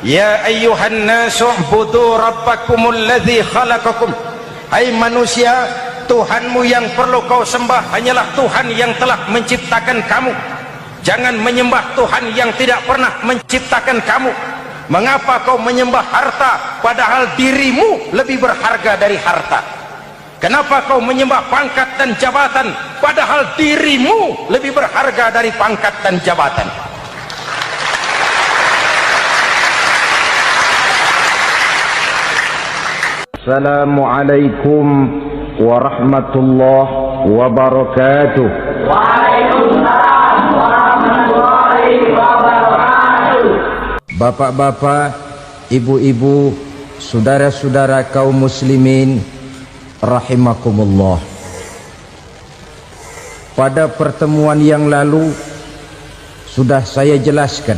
Ya ayyuhan nasu ubudu rabbakumul ladzi khalaqakum. Hai manusia, Tuhanmu yang perlu kau sembah hanyalah Tuhan yang telah menciptakan kamu. Jangan menyembah Tuhan yang tidak pernah menciptakan kamu. Mengapa kau menyembah harta padahal dirimu lebih berharga dari harta? Kenapa kau menyembah pangkat dan jabatan padahal dirimu lebih berharga dari pangkat dan jabatan? Assalamualaikum warahmatullahi wabarakatuh. Waalaikumsalam warahmatullahi wabarakatuh. Bapak-bapak, ibu-ibu, saudara-saudara kaum muslimin rahimakumullah. Pada pertemuan yang lalu sudah saya jelaskan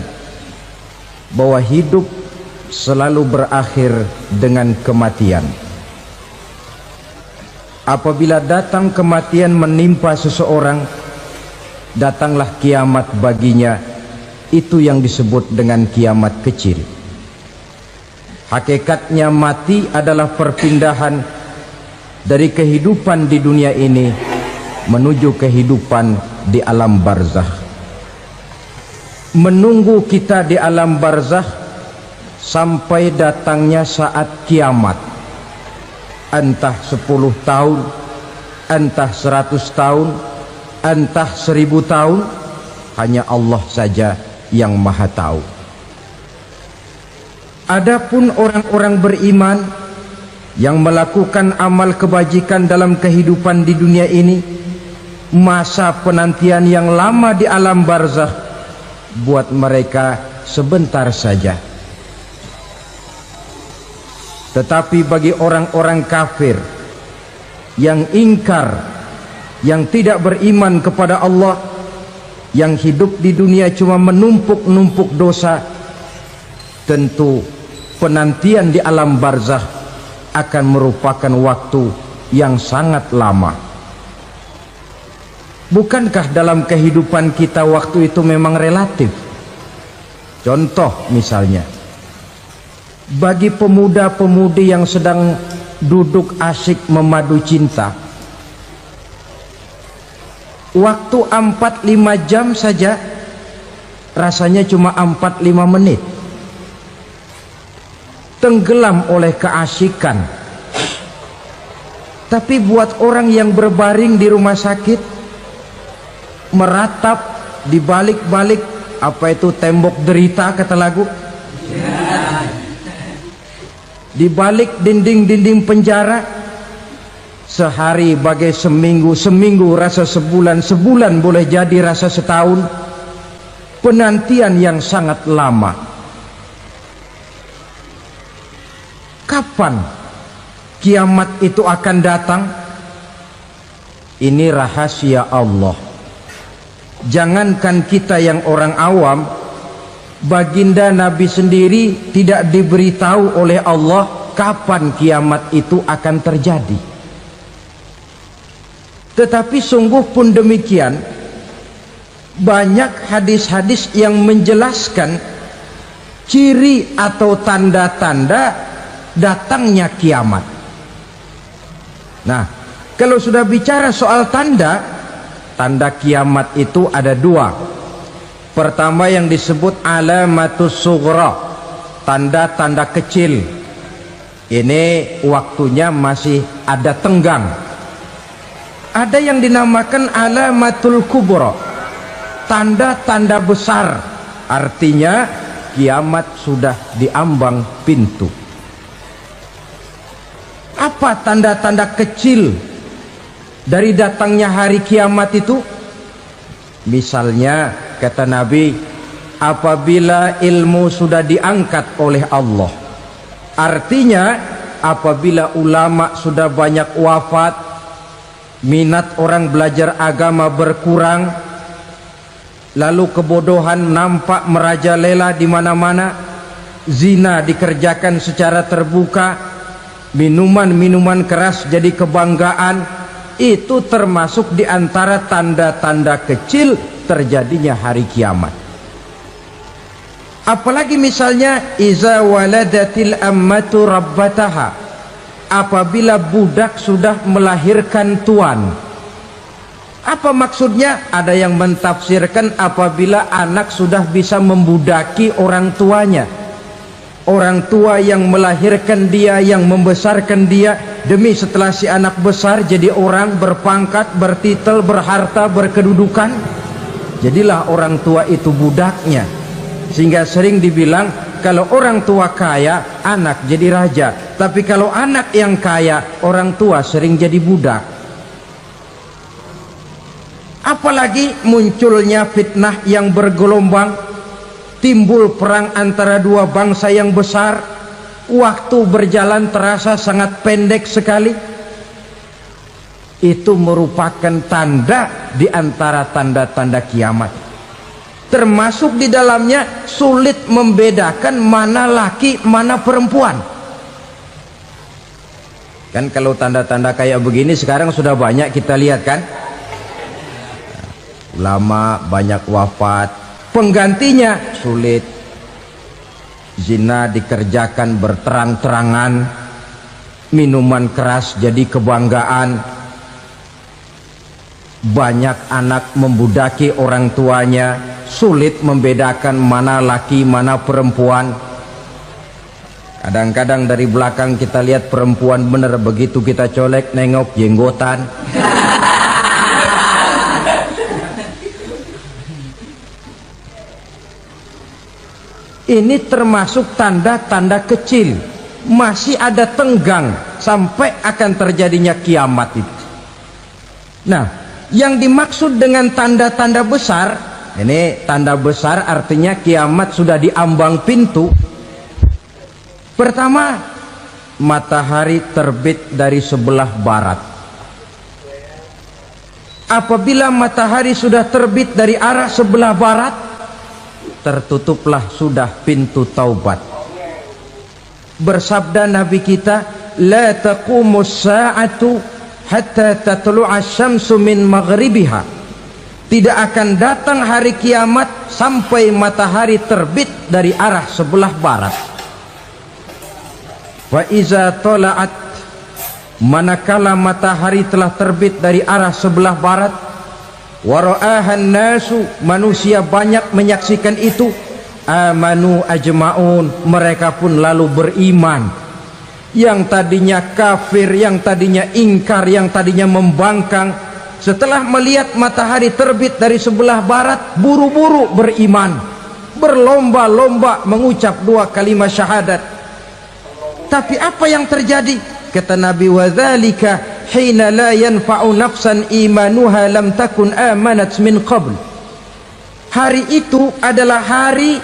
bahwa hidup selalu berakhir dengan kematian. Apabila datang kematian menimpa seseorang, datanglah kiamat baginya. Itu yang disebut dengan kiamat kecil. Hakikatnya mati adalah perpindahan dari kehidupan di dunia ini menuju kehidupan di alam barzakh. Menunggu kita di alam barzakh sampai datangnya saat kiamat, entah 10 tahun, entah 100 tahun, entah 1000 tahun, hanya Allah saja yang maha tahu. Adapun orang-orang beriman yang melakukan amal kebajikan dalam kehidupan di dunia ini, masa penantian yang lama di alam barzakh buat mereka sebentar saja. Tetapi bagi orang-orang kafir yang ingkar, yang tidak beriman kepada Allah, yang hidup di dunia cuma menumpuk-numpuk dosa, tentu penantian di alam barzakh akan merupakan waktu yang sangat lama. Bukankah dalam kehidupan kita waktu itu memang relatif? Contoh misalnya, bagi pemuda-pemudi yang sedang duduk asyik memadu cinta, waktu 4-5 jam saja rasanya cuma 4-5 menit, tenggelam oleh keasikan. Tapi buat orang yang berbaring di rumah sakit, meratap di balik-balik apa itu tembok derita kata lagu, di balik dinding-dinding penjara, sehari bagai seminggu, seminggu rasa sebulan, sebulan boleh jadi rasa setahun. Penantian yang sangat lama. Kapan kiamat itu akan datang? Ini rahasia Allah. Jangankan kita yang orang awam, baginda Nabi sendiri tidak diberitahu oleh Allah kapan kiamat itu akan terjadi. Tetapi sungguh pun demikian, banyak hadis-hadis yang menjelaskan ciri atau tanda-tanda datangnya kiamat. Nah, kalau sudah bicara soal tanda, tanda kiamat itu ada 2. Pertama yang disebut alamatus sughra, tanda-tanda kecil. Ini waktunya masih ada tenggang. Ada yang dinamakan alamatul kubra, tanda-tanda besar, artinya kiamat sudah diambang pintu. Apa tanda-tanda kecil dari datangnya hari kiamat itu? Misalnya kata Nabi, apabila ilmu sudah diangkat oleh Allah, artinya apabila ulama sudah banyak wafat, minat orang belajar agama berkurang, lalu kebodohan nampak merajalela di mana-mana, zina dikerjakan secara terbuka, minuman-minuman keras jadi kebanggaan, itu termasuk di antara tanda-tanda kecil terjadinya hari kiamat. Apalagi misalnya iza waladatil ammatu rabbataha, apabila budak sudah melahirkan tuan. Apa maksudnya? Ada yang mentafsirkan apabila anak sudah bisa membudaki orang tuanya. Orang tua yang melahirkan dia, yang membesarkan dia, demi setelah si anak besar jadi orang berpangkat, bertitel, berharta, berkedudukan, jadilah orang tua itu budaknya. Sehingga sering dibilang kalau orang tua kaya, anak jadi raja. Tapi kalau anak yang kaya, orang tua sering jadi budak. Apalagi munculnya fitnah yang bergelombang, timbul perang antara dua bangsa yang besar, waktu berjalan terasa sangat pendek sekali. Itu merupakan tanda di antara tanda-tanda kiamat. Termasuk di dalamnya sulit membedakan mana laki mana perempuan. Kan kalau tanda-tanda kayak begini sekarang sudah banyak kita lihat kan. Ulama banyak wafat, penggantinya sulit. Zina dikerjakan berterang-terangan, minuman keras jadi kebanggaan, banyak anak membudaki orang tuanya, sulit membedakan mana laki mana perempuan. Kadang-kadang dari belakang kita lihat perempuan bener, begitu kita colek nengok jenggotan. Ini termasuk tanda-tanda kecil, masih ada tenggang sampai akan terjadinya kiamat itu. Nah, yang dimaksud dengan tanda-tanda besar, ini tanda besar artinya kiamat sudah diambang pintu. Pertama, matahari terbit dari sebelah barat. Apabila matahari sudah terbit dari arah sebelah barat, tertutuplah sudah pintu taubat. Bersabda Nabi kita, la taqumus sa'atu hatta tatlu'a syamsu min maghribiha. Tidak akan datang hari kiamat sampai matahari terbit dari arah sebelah barat. Wa iza tala'at, manakala matahari telah terbit dari arah sebelah barat, wara'ahan nasu, manusia banyak menyaksikan itu, amanu ajma'un, mereka pun lalu beriman. Yang tadinya kafir, yang tadinya ingkar, yang tadinya membangkang, setelah melihat matahari terbit dari sebelah barat, buru-buru beriman, berlomba-lomba mengucap dua kalimat syahadat. Tapi apa yang terjadi? Kata Nabi, wadzalika hina la yanfa'u nafsan imanuha lam takun amanat min qabl. Hari itu adalah hari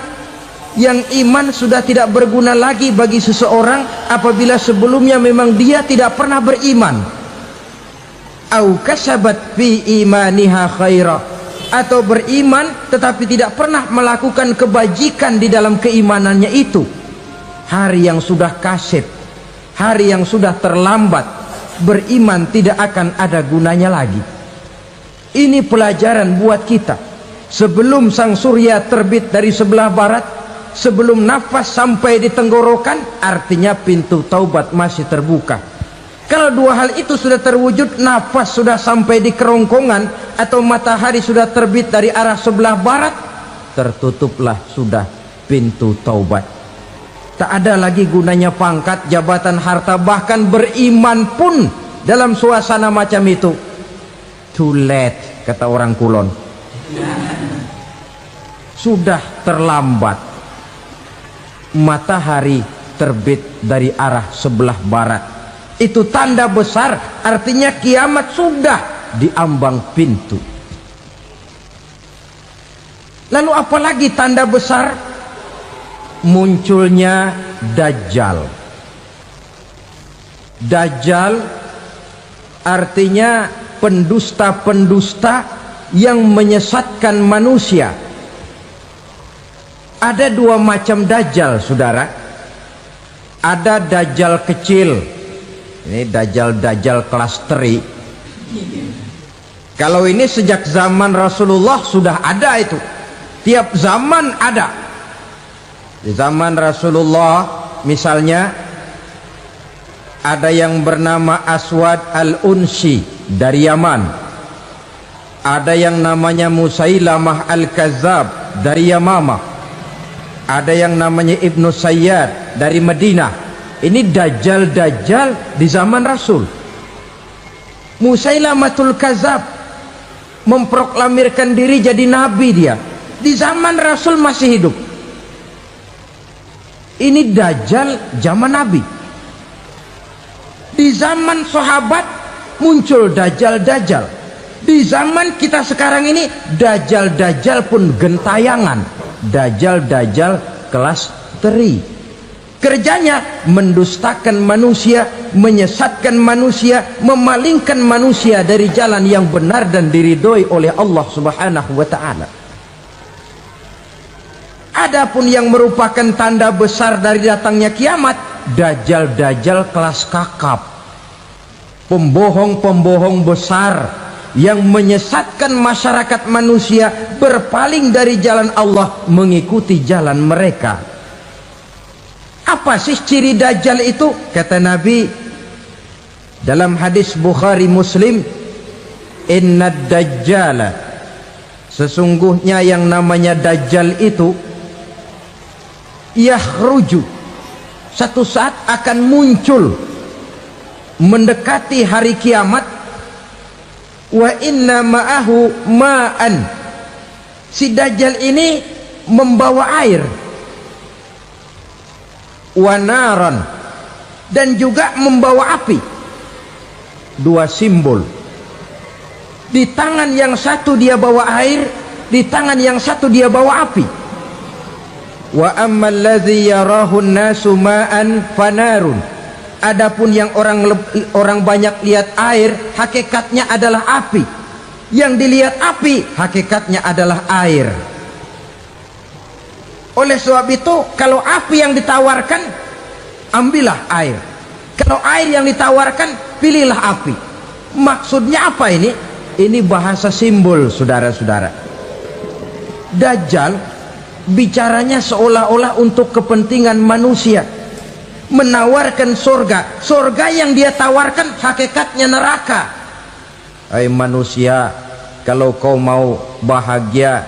yang iman sudah tidak berguna lagi bagi seseorang apabila sebelumnya memang dia tidak pernah beriman. Au kasabat fi imaniha khaira, atau beriman tetapi tidak pernah melakukan kebajikan di dalam keimanannya itu. Hari yang sudah kasib, hari yang sudah terlambat, beriman tidak akan ada gunanya lagi. Ini pelajaran buat kita. Sebelum sang surya terbit dari sebelah barat, sebelum nafas sampai di tenggorokan, artinya pintu taubat masih terbuka. Kalau dua hal itu sudah terwujud, nafas sudah sampai di kerongkongan atau matahari sudah terbit dari arah sebelah barat, tertutuplah sudah pintu taubat. Tak ada lagi gunanya pangkat, jabatan, harta, bahkan beriman pun dalam suasana macam itu too late, kata orang Kulon. Sudah terlambat. Matahari terbit dari arah sebelah barat, itu tanda besar, artinya kiamat sudah diambang pintu. Lalu apalagi tanda besar? Munculnya Dajjal. Dajjal artinya pendusta-pendusta yang menyesatkan manusia. Ada dua macam Dajjal, saudara. Ada Dajjal kecil, ini Dajjal kelas teri. Kalau ini sejak zaman Rasulullah sudah ada itu, tiap zaman ada. Di zaman Rasulullah misalnya ada yang bernama Aswad al-Unsi dari Yaman, ada yang namanya Musailamah al-Kazzab dari Yamamah, ada yang namanya Ibnu Sayyad dari Madinah. Ini dajjal-dajjal di zaman Rasul. Musailamatul Kazzab memproklamirkan diri jadi nabi, dia di zaman Rasul masih hidup. Ini dajjal zaman Nabi. Di zaman sahabat muncul dajjal-dajjal. Di zaman kita sekarang ini dajjal-dajjal pun gentayangan. Dajjal-dajjal kelas teri. Kerjanya mendustakan manusia, menyesatkan manusia, memalingkan manusia dari jalan yang benar dan diridhoi oleh Allah Subhanahu wa taala. Adapun yang merupakan tanda besar dari datangnya kiamat, dajjal-dajjal kelas kakap, pembohong-pembohong besar yang menyesatkan masyarakat manusia berpaling dari jalan Allah mengikuti jalan mereka. Apa sih ciri dajjal itu? Kata Nabi dalam hadis Bukhari Muslim, innad dajjala, sesungguhnya yang namanya dajjal itu yakhruju, satu saat akan muncul mendekati hari kiamat. Wa inna ma'ahu ma'an, si dajjal ini membawa air, wa naran, dan juga membawa api. Dua simbol. Di tangan yang satu dia bawa air, di tangan yang satu dia bawa api. Wa ammal ladzi yarahu an-nasu ma'an fanarun, adapun yang orang banyak lihat air, hakikatnya adalah api. Yang dilihat api, hakikatnya adalah air. Oleh sebab itu, kalau api yang ditawarkan, ambillah air. Kalau air yang ditawarkan, pilihlah api. Maksudnya apa ini? Ini bahasa simbol, saudara-saudara. Dajjal bicaranya seolah-olah untuk kepentingan manusia, menawarkan surga. Surga yang dia tawarkan hakikatnya neraka. Hai manusia, kalau kau mau bahagia,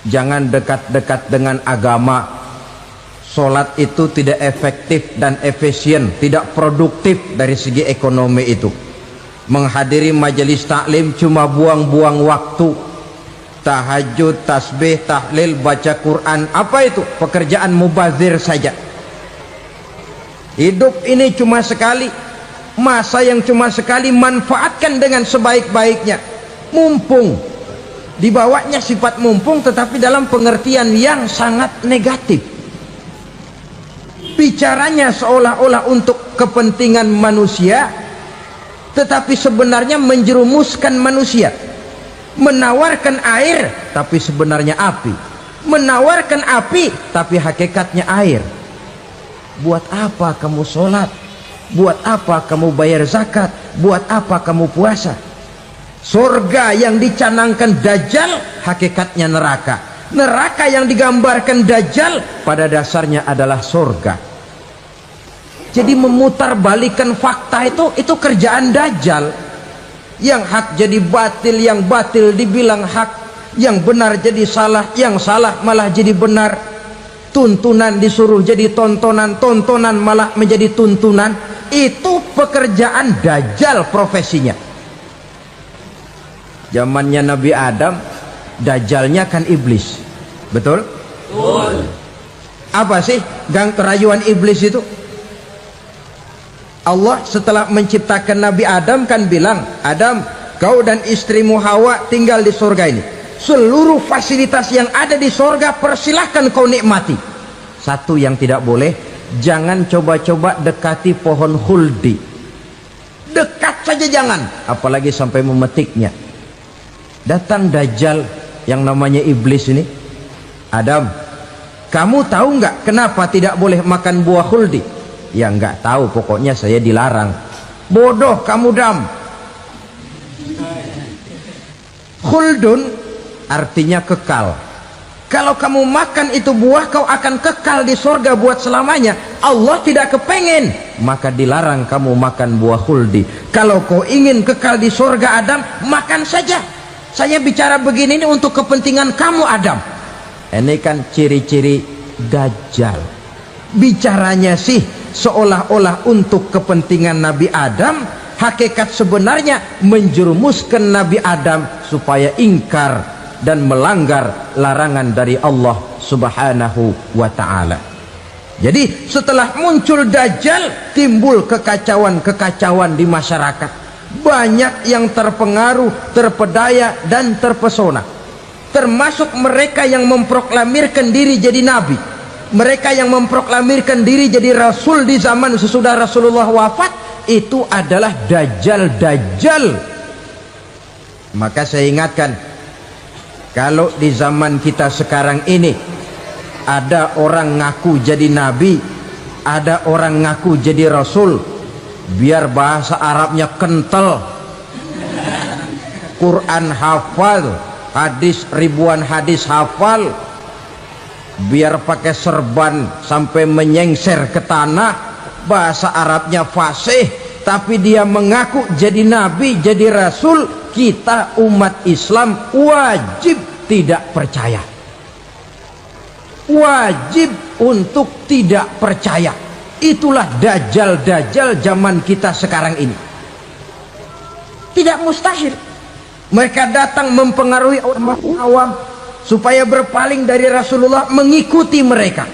jangan dekat-dekat dengan agama. Solat itu tidak efektif dan efisien, tidak produktif dari segi ekonomi itu. Menghadiri majelis taklim cuma buang-buang waktu. Tahajud, tasbih, tahlil, baca Quran, apa itu? Pekerjaan mubazir saja. Hidup ini cuma sekali, masa yang cuma sekali, manfaatkan dengan sebaik-baiknya. Mumpung, dibawanya sifat mumpung, tetapi dalam pengertian yang sangat negatif. Bicaranya seolah-olah untuk kepentingan manusia, tetapi sebenarnya menjerumuskan manusia. Menawarkan air tapi sebenarnya api, menawarkan api tapi hakikatnya air. Buat apa kamu sholat? Buat apa kamu bayar zakat? Buat apa kamu puasa? Surga yang dicanangkan dajjal hakikatnya neraka. Neraka yang digambarkan dajjal pada dasarnya adalah surga. Jadi memutarbalikan fakta itu kerjaan dajjal. Yang hak jadi batil, yang batil dibilang hak, yang benar jadi salah, yang salah malah jadi benar. Tuntunan disuruh jadi tontonan, tontonan malah menjadi tuntunan. Itu pekerjaan dajjal profesinya. Zamannya Nabi Adam, dajjalnya kan iblis. Betul? Betul. Apa sih gang kerayuan iblis itu? Allah setelah menciptakan Nabi Adam kan bilang, Adam, kau dan istrimu Hawa tinggal di surga ini. Seluruh fasilitas yang ada di surga persilahkan kau nikmati. Satu yang tidak boleh, jangan coba-coba dekati pohon khuldi. Dekat saja jangan, apalagi sampai memetiknya. Datang dajjal yang namanya iblis ini. Adam, kamu tahu nggak kenapa tidak boleh makan buah khuldi? Ya nggak tahu, pokoknya saya dilarang. Bodoh kamu Dam. Khuldun artinya kekal. Kalau kamu makan itu buah, kau akan kekal di surga buat selamanya. Allah tidak kepengen, maka dilarang kamu makan buah khuldi. Kalau kau ingin kekal di surga Adam, makan saja. Saya bicara begini ini untuk kepentingan kamu Adam. Ini kan ciri-ciri Dajjal. Bicaranya sih seolah-olah untuk kepentingan Nabi Adam, hakikat sebenarnya menjerumuskan Nabi Adam supaya ingkar dan melanggar larangan dari Allah Subhanahu wa ta'ala. Jadi setelah muncul Dajjal, timbul kekacauan-kekacauan di masyarakat. Banyak yang terpengaruh, terpedaya dan terpesona, termasuk mereka yang memproklamirkan diri jadi nabi, mereka yang memproklamirkan diri jadi rasul di zaman sesudah Rasulullah wafat. Itu adalah Dajjal. Maka saya ingatkan, kalau di zaman kita sekarang ini ada orang ngaku jadi nabi, ada orang ngaku jadi rasul, biar bahasa Arabnya kental, Quran hafal, hadis ribuan hadis hafal, biar pakai serban sampai menyengser ke tanah, bahasa Arabnya fasih, tapi dia mengaku jadi nabi, jadi rasul, kita umat Islam wajib tidak percaya, wajib untuk tidak percaya. Itulah Dajjal zaman kita sekarang ini. Tidak mustahil mereka datang mempengaruhi orang awam supaya berpaling dari Rasulullah, mengikuti mereka.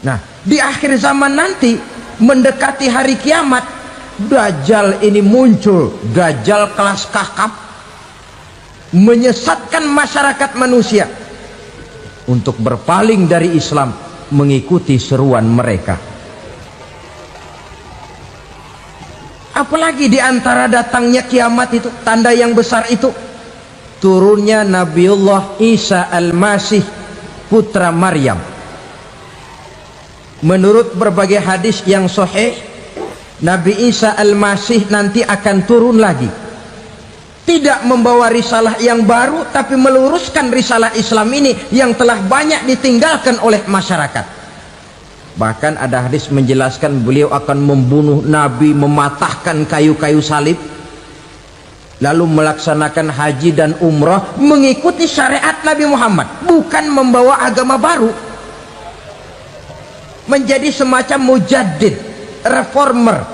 Nah, di akhir zaman nanti, mendekati hari kiamat, Dajjal ini muncul. Dajjal kelas kakap, menyesatkan masyarakat manusia untuk berpaling dari Islam, mengikuti seruan mereka. Apalagi di antara datangnya kiamat itu, tanda yang besar itu, turunnya Nabiullah Isa Al-Masih, putra Maryam. Menurut berbagai hadis yang sahih, Nabi Isa Al-Masih nanti akan turun lagi, tidak membawa risalah yang baru, tapi meluruskan risalah Islam ini yang telah banyak ditinggalkan oleh masyarakat. Bahkan ada hadis menjelaskan beliau akan membunuh Nabi, mematahkan kayu-kayu salib, lalu melaksanakan haji dan umrah mengikuti syariat Nabi Muhammad, bukan membawa agama baru. Menjadi semacam mujaddid, reformer,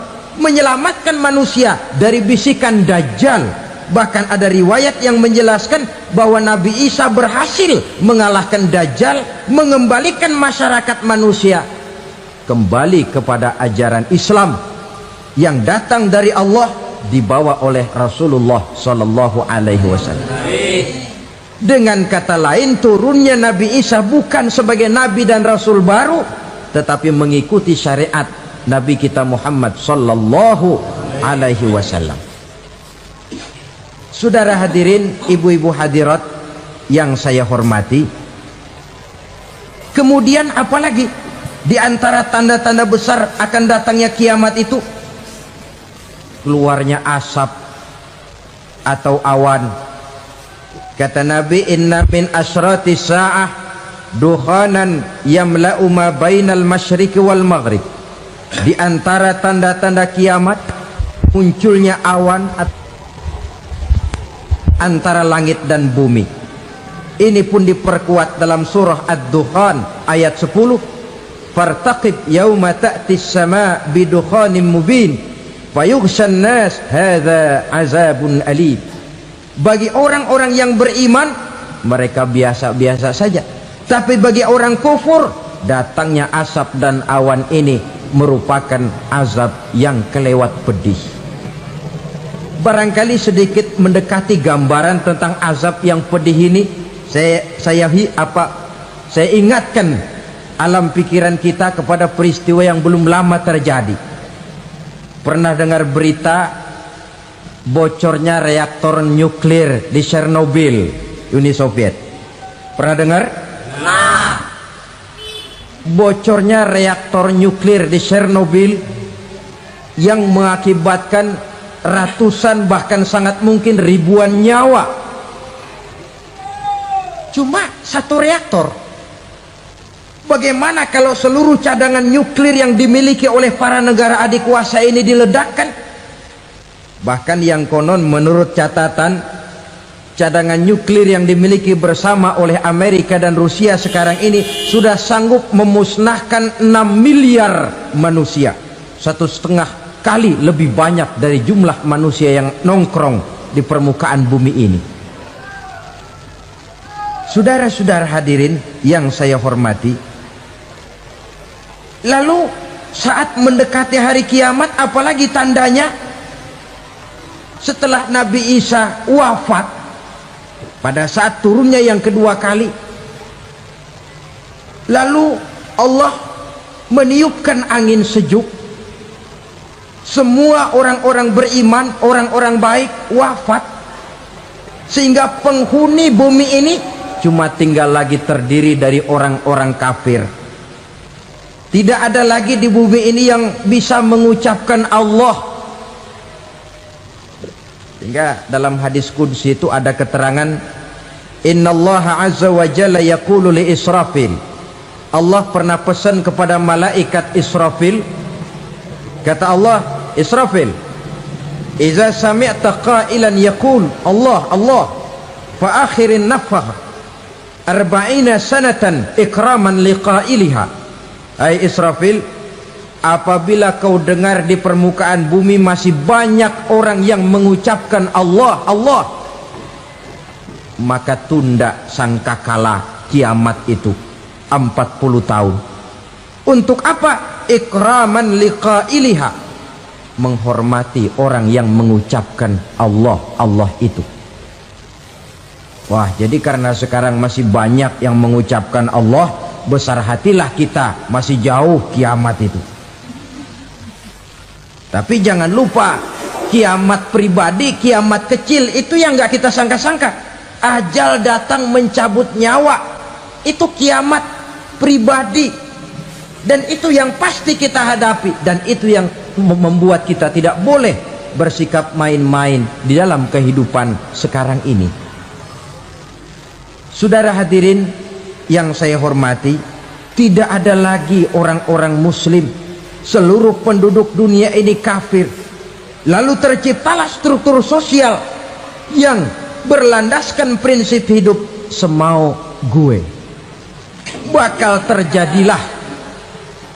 menyelamatkan manusia dari bisikan Dajjal. Bahkan ada riwayat yang menjelaskan bahwa Nabi Isa berhasil mengalahkan Dajjal, mengembalikan masyarakat manusia kembali kepada ajaran Islam yang datang dari Allah, dibawa oleh Rasulullah Sallallahu Alaihi Wasallam. Dengan kata lain, turunnya Nabi Isa bukan sebagai Nabi dan Rasul baru, tetapi mengikuti syariat Nabi kita Muhammad Sallallahu Alaihi Wasallam. Saudara hadirin, ibu-ibu hadirat yang saya hormati, kemudian apalagi di antara tanda-tanda besar akan datangnya kiamat itu? Keluarnya asap atau awan. Kata Nabi, inna min asratis sa'ah dukhanan yamla'u ma bainal masyriqi wal maghrib. Di antara tanda-tanda kiamat, munculnya awan antara langit dan bumi. Ini pun diperkuat dalam surah Ad-Dukhan ayat 10. Fartaqib yauma ta'tis sama bidukhanin mubin fayughshan nas hadza azabun alim. Bagi orang-orang yang beriman, mereka biasa-biasa saja, tapi bagi orang kufur, datangnya asap dan awan ini merupakan azab yang kelewat pedih. Barangkali sedikit mendekati gambaran tentang azab yang pedih ini, saya ingatkan alam pikiran kita kepada peristiwa yang belum lama terjadi. Pernah dengar berita bocornya reaktor nuklir di Chernobyl, Uni Soviet? Pernah dengar? Nah, bocornya reaktor nuklir di Chernobyl yang mengakibatkan ratusan bahkan sangat mungkin ribuan nyawa. cuma satu reaktor. Bagaimana kalau seluruh cadangan nuklir yang dimiliki oleh para negara adik kuasa ini diledakkan? Bahkan yang konon menurut catatan, cadangan nuklir yang dimiliki bersama oleh Amerika dan Rusia sekarang ini sudah sanggup memusnahkan 6 miliar manusia, 1,5 kali lebih banyak dari jumlah manusia yang nongkrong di permukaan bumi ini. Saudara-saudara hadirin yang saya hormati, lalu saat mendekati hari kiamat, apalagi tandanya? Setelah Nabi Isa wafat, pada saat turunnya yang kedua kali, lalu Allah meniupkan angin sejuk. Semua orang-orang beriman, orang-orang baik wafat, sehingga penghuni bumi ini cuma tinggal lagi terdiri dari orang-orang kafir. Tidak ada lagi di bumi ini yang bisa mengucapkan Allah. Sehingga dalam hadis qudsi itu ada keterangan, innallaha azza wa jalla yaqulu li Israfil. Allah pernah pesan kepada malaikat Israfil, kata Allah, Israfil, idza sami'ta qailan yaqul Allah Allah fa akhirin nafakh 40 sanatan ikraman liqailiha. Hai Israfil, apabila kau dengar di permukaan bumi masih banyak orang yang mengucapkan Allah Allah, maka tunda sangkakala kiamat itu 40 tahun. Untuk apa? Ikraman liqailiha, menghormati orang yang mengucapkan Allah Allah itu. Wah, jadi karena sekarang masih banyak yang mengucapkan Allah, besar hatilah kita, masih jauh kiamat itu. Tapi jangan lupa, kiamat pribadi, kiamat kecil itu yang nggak kita sangka-sangka. Ajal datang mencabut nyawa, itu kiamat pribadi, dan itu yang pasti kita hadapi, dan itu yang membuat kita tidak boleh bersikap main-main di dalam kehidupan sekarang ini. Saudara hadirin yang saya hormati, tidak ada lagi orang-orang muslim. Seluruh penduduk dunia ini kafir. Lalu terciptalah struktur sosial yang berlandaskan prinsip hidup semau gue. Bakal terjadilah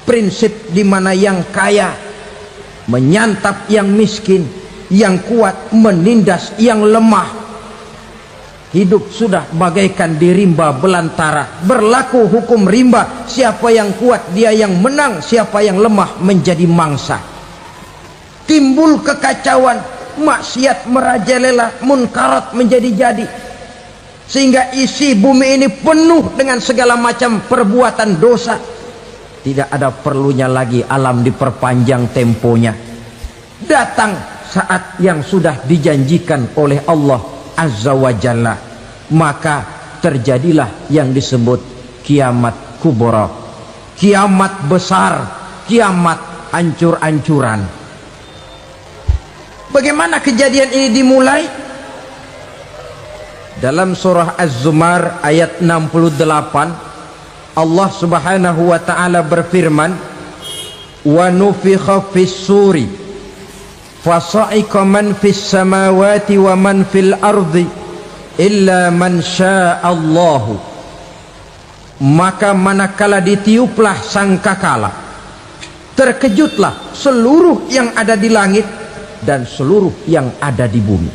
prinsip di mana yang kaya menyantap yang miskin, yang kuat menindas yang lemah. Hidup sudah bagaikan di rimba belantara, berlaku hukum rimba. Siapa yang kuat dia yang menang, siapa yang lemah menjadi mangsa. Timbul kekacauan, maksiat merajalela, munkarat menjadi-jadi, sehingga isi bumi ini penuh dengan segala macam perbuatan dosa. Tidak ada perlunya lagi alam diperpanjang temponya. Datang saat yang sudah dijanjikan oleh Allah Azza wa Jalla, maka terjadilah yang disebut kiamat kubra, kiamat besar, kiamat ancur-ancuran. Bagaimana kejadian ini dimulai? Dalam surah Az-Zumar ayat 68, Allah Subhanahu wa taala berfirman, wa nufikha fis suri fasa'iqa man fis samawati wa man fil ardi illa man sya'allahu. Maka manakala ditiuplah sangkakala, terkejutlah seluruh yang ada di langit dan seluruh yang ada di bumi.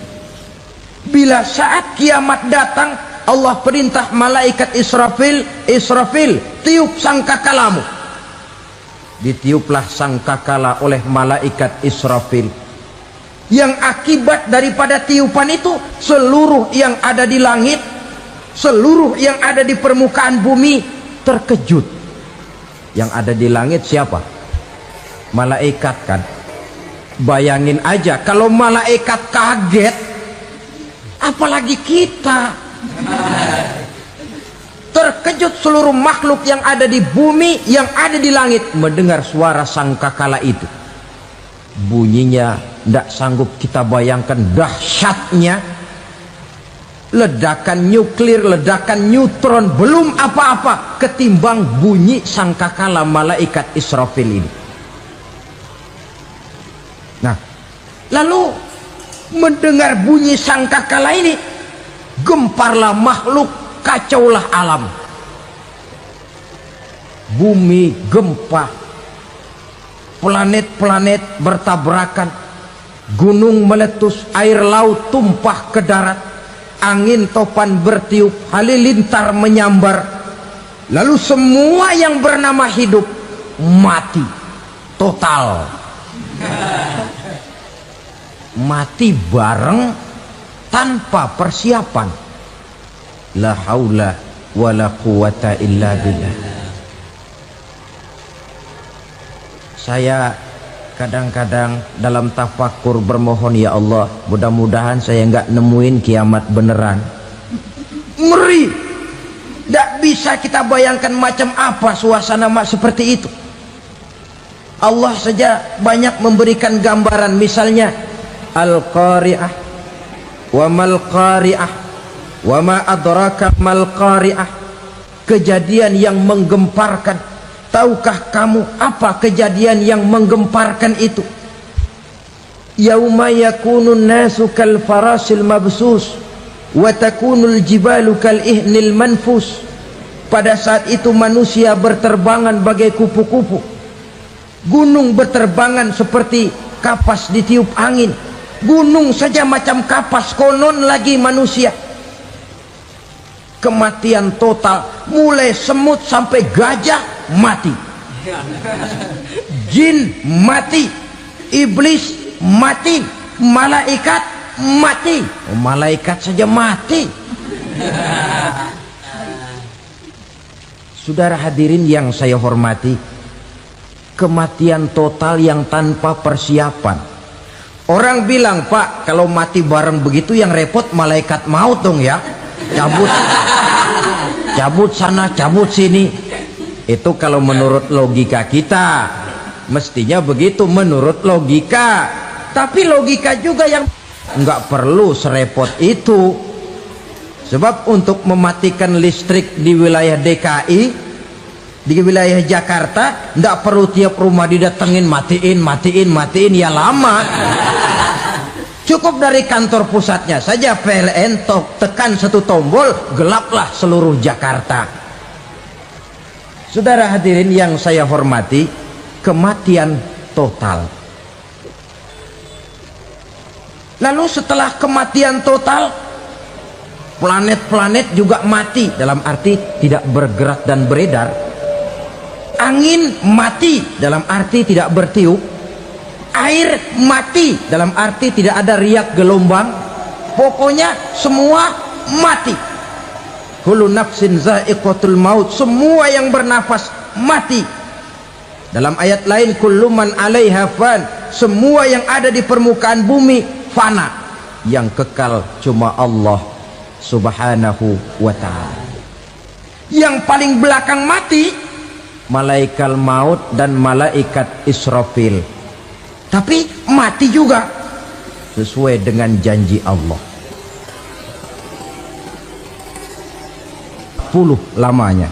Bila saat kiamat datang, Allah perintah malaikat Israfil, Israfil, tiup sangkakalamu. Ditiuplah sangkakala oleh malaikat Israfil. Yang akibat daripada tiupan itu, seluruh yang ada di langit, seluruh yang ada di permukaan bumi terkejut. Yang ada di langit siapa? Malaikat kan. Bayangin aja kalau malaikat kaget, apalagi kita. Terkejut seluruh makhluk yang ada di bumi, yang ada di langit mendengar suara sangkakala itu. Bunyinya tidak sanggup kita bayangkan dahsyatnya. ledakan nuklir, ledakan neutron, belum apa-apa ketimbang bunyi sangkakala malaikat Israfil ini. Nah, lalu mendengar bunyi sangkakala ini, gemparlah makhluk, kacaulah alam. Bumi gempa, planet-planet bertabrakan, gunung meletus, air laut tumpah ke darat, angin topan bertiup, halilintar menyambar. Lalu semua yang bernama hidup mati total. Mati bareng tanpa persiapan. La haula wala quwata illa billah. Saya kadang-kadang dalam tafakur bermohon, ya Allah, mudah-mudahan saya nggak nemuin kiamat beneran. Ngeri, nggak bisa kita bayangkan macam apa suasana seperti itu. Allah saja banyak memberikan gambaran, misalnya Al-Qari'ah, wa mal qari'ah, wa ma adraka mal qari'ah. Kejadian yang menggemparkan. Tahukah kamu apa kejadian yang menggemparkan itu? Yauma yakunun nasu kal farasil mabsus wa takunul jibalu kal ihnil manfus. Pada saat itu manusia berterbangan bagai kupu-kupu, gunung berterbangan seperti kapas ditiup angin. Gunung saja macam kapas, konon lagi manusia. Kematian total, mulai semut sampai gajah mati, jin mati, iblis mati, malaikat mati. Oh, malaikat saja mati. Saudara hadirin yang saya hormati, kematian total yang tanpa persiapan. Orang bilang, Pak, kalau mati bareng begitu yang repot malaikat maut dong ya, cabut sana, cabut sini. Itu kalau menurut logika kita, mestinya begitu menurut logika. Tapi logika juga yang nggak perlu serepot itu. Sebab untuk mematikan listrik di wilayah DKI, di wilayah Jakarta, nggak perlu tiap rumah didatengin, matiin, ya lama. Cukup dari kantor pusatnya saja PLN, tekan satu tombol, gelaplah seluruh Jakarta. Saudara hadirin yang saya hormati, kematian total. Lalu setelah kematian total, planet-planet juga mati, dalam arti tidak bergerak dan beredar. Angin mati, dalam arti tidak bertiup. Air mati, dalam arti tidak ada riak gelombang. Pokoknya semua mati. Kullu nafsin za'iqatul maut, semua yang bernafas mati. Dalam ayat lain, kullu man 'alaiha fan, semua yang ada di permukaan bumi fana. Yang kekal cuma Allah Subhanahu wa ta'ala. Yang paling belakang mati malaikat maut dan malaikat Israfil. Tapi mati juga sesuai dengan janji Allah. 10 lamanya.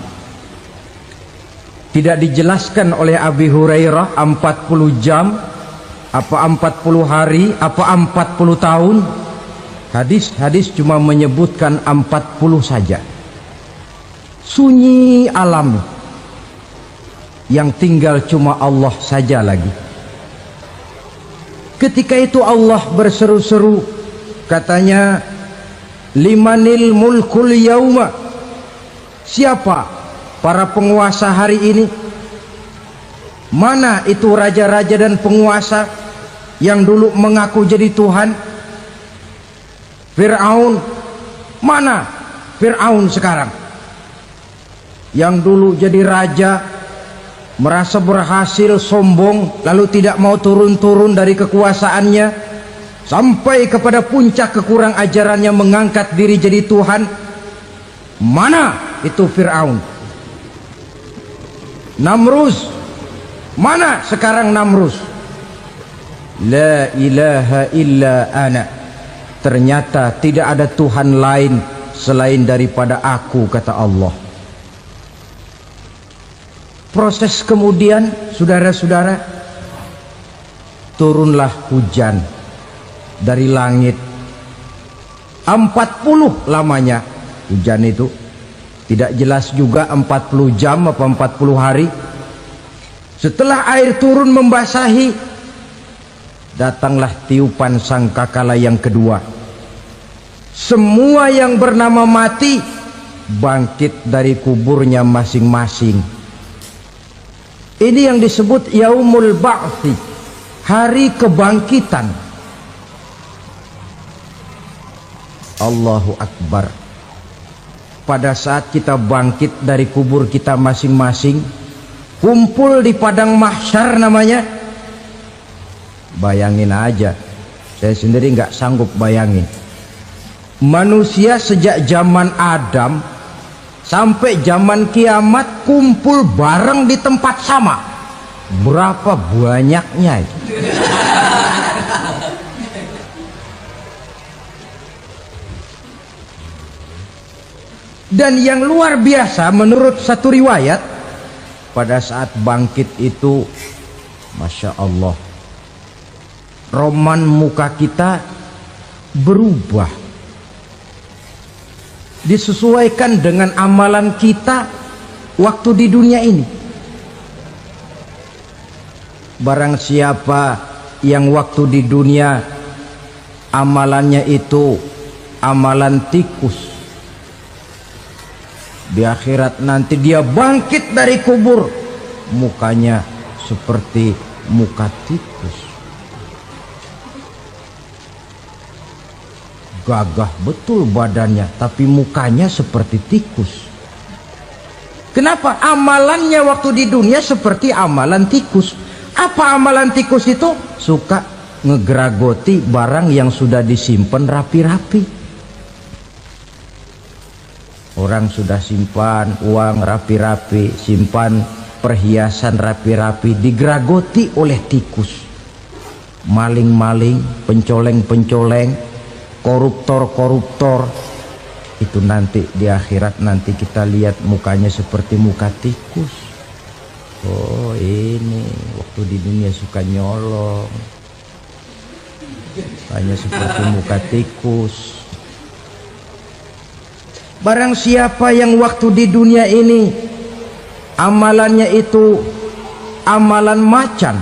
Tidak dijelaskan oleh Abi Hurairah 40 jam, apa 40 hari, apa 40 tahun. Hadis-hadis cuma menyebutkan 40 saja. Sunyi alam, yang tinggal cuma Allah saja lagi. Ketika itu Allah berseru-seru, katanya, limanil mulkul yauma, siapa para penguasa hari ini? Mana itu raja-raja dan penguasa yang dulu mengaku jadi Tuhan? Fir'aun, mana Fir'aun sekarang? Yang dulu jadi raja, merasa berhasil, sombong, lalu tidak mau turun-turun dari kekuasaannya, sampai kepada puncak kekurang ajarannya mengangkat diri jadi Tuhan. Mana itu Fir'aun? Namrus, mana sekarang Namrus? La ilaha illa ana, ternyata tidak ada Tuhan lain selain daripada aku, kata Allah. Proses kemudian, saudara-saudara, turunlah hujan dari langit. 40 lamanya hujan itu, tidak jelas juga 40 jam apa 40 hari. Setelah air turun membasahi, datanglah tiupan sangkakala yang kedua. Semua yang bernama mati bangkit dari kuburnya masing-masing. Ini yang disebut Yaumul Ba'thi, hari kebangkitan. Allahu Akbar. Pada saat kita bangkit dari kubur kita masing-masing, kumpul di padang mahsyar namanya. Bayangin aja, saya sendiri nggak sanggup bayangin. Manusia sejak zaman Adam sampai zaman kiamat kumpul bareng di tempat sama. Berapa banyaknya itu? Dan yang luar biasa menurut satu riwayat, pada saat bangkit itu, Masya Allah, roman muka kita berubah, disesuaikan dengan amalan kita waktu di dunia ini. Barang siapa yang waktu di dunia amalannya itu amalan tikus, di akhirat nanti dia bangkit dari kubur, mukanya seperti muka tikus. Gagah betul badannya, tapi mukanya seperti tikus. Kenapa? Amalannya waktu di dunia seperti amalan tikus. Apa amalan tikus itu? Suka ngegeragoti barang yang sudah disimpan rapi-rapi. Orang sudah simpan uang rapi-rapi, simpan perhiasan rapi-rapi, digeragoti oleh tikus. Maling-maling, pencoleng-pencoleng, koruptor-koruptor, itu nanti di akhirat nanti kita lihat mukanya seperti muka tikus. Oh, ini waktu di dunia suka nyolong, hanya seperti muka tikus. Barang siapa yang waktu di dunia ini amalannya itu amalan macan,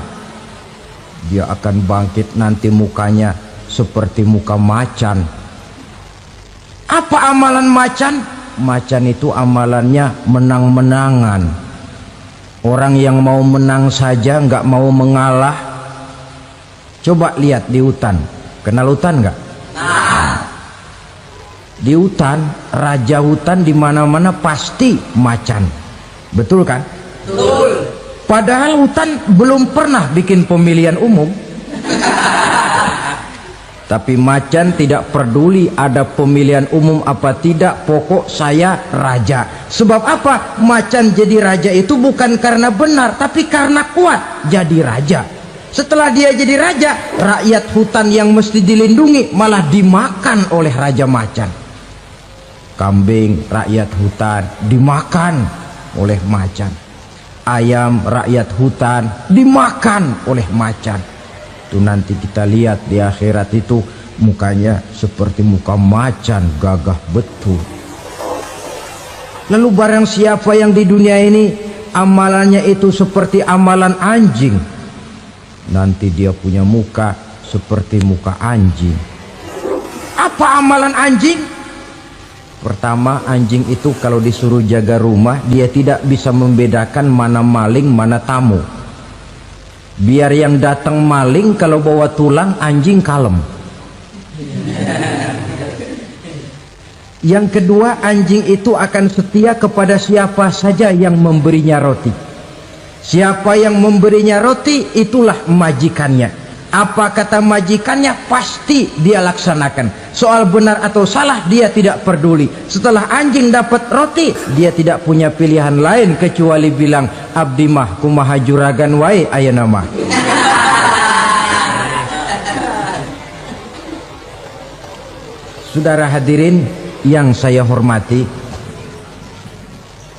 dia akan bangkit nanti mukanya seperti muka macan. Apa amalan macan? Macan itu amalannya menang-menangan. Orang yang mau menang saja nggak mau mengalah. Coba lihat di hutan, kenal hutan nggak? Di hutan, raja hutan di mana-mana pasti macan, betul kan? Betul. Padahal hutan belum pernah bikin pemilihan umum. Tapi macan tidak peduli ada pemilihan umum apa tidak, pokok saya raja. Sebab apa? Macan jadi raja itu bukan karena benar, tapi karena kuat jadi raja. Setelah dia jadi raja, rakyat hutan yang mesti dilindungi malah dimakan oleh raja macan. Kambing rakyat hutan dimakan oleh macan. Ayam rakyat hutan dimakan oleh macan. Itu nanti kita lihat di akhirat itu mukanya seperti muka macan, gagah betul. Lalu barang siapa yang di dunia ini amalannya itu seperti amalan anjing, nanti dia punya muka seperti muka anjing. Apa amalan anjing? Pertama, anjing itu kalau disuruh jaga rumah, dia tidak bisa membedakan mana maling, mana tamu. Biar yang datang maling, kalau bawa tulang, anjing kalem. Yang kedua, anjing itu akan setia kepada siapa saja yang memberinya roti. Siapa yang memberinya roti, itulah majikannya. Apa kata majikannya pasti dia laksanakan. Soal benar atau salah dia tidak peduli. Setelah anjing dapat roti, dia tidak punya pilihan lain kecuali bilang, abdi mah kumaha juragan wae ayeuna mah. Saudara hadirin yang saya hormati,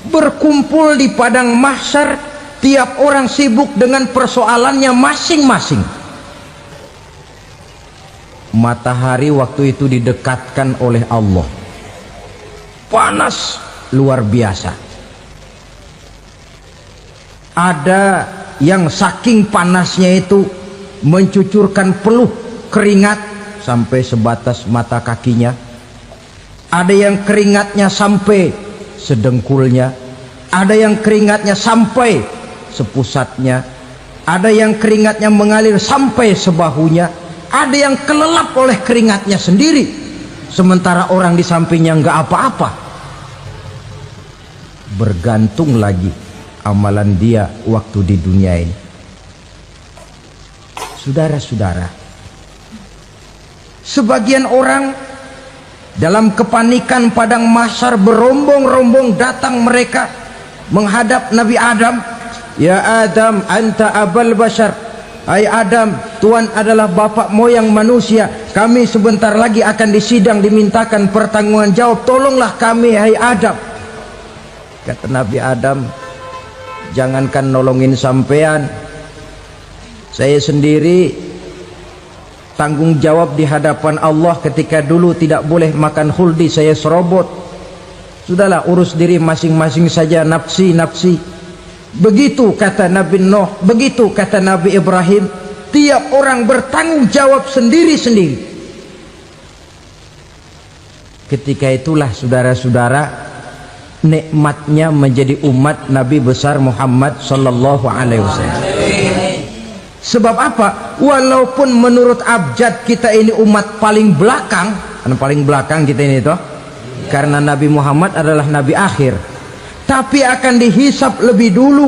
berkumpul di padang mahsyar, tiap orang sibuk dengan persoalannya masing-masing. Matahari waktu itu didekatkan oleh Allah, panas luar biasa. Ada yang saking panasnya itu mencucurkan peluh keringat sampai sebatas mata kakinya. Ada yang keringatnya sampai sedengkulnya, ada yang keringatnya sampai sepusatnya, ada yang keringatnya mengalir sampai sebahunya, ada yang kelelap oleh keringatnya sendiri, sementara orang di sampingnya nggak apa-apa. Bergantung lagi amalan dia waktu di dunia ini. Saudara-saudara, sebagian orang dalam kepanikan padang mahsyar berombong-rombong datang mereka menghadap Nabi Adam. Ya Adam, anta abal bashar. Hai Adam, Tuhan adalah bapak moyang manusia. Kami sebentar lagi akan disidang, dimintakan pertanggungan jawab. Tolonglah kami, hai Adam. Kata Nabi Adam, jangankan nolongin sampean, saya sendiri tanggung jawab di hadapan Allah ketika dulu tidak boleh makan khuldi, saya serobot. Sudahlah, urus diri masing-masing saja, nafsi. Begitu kata Nabi Nuh, begitu kata Nabi Ibrahim. Tiap orang bertanggung jawab sendiri-sendiri. Ketika itulah saudara-saudara, nikmatnya menjadi umat Nabi besar Muhammad sallallahu alaihi wasallam. Sebab apa? Walaupun menurut abjad kita ini umat paling belakang, paling belakang kita ini toh, karena Nabi Muhammad adalah Nabi akhir, tapi akan dihisap lebih dulu,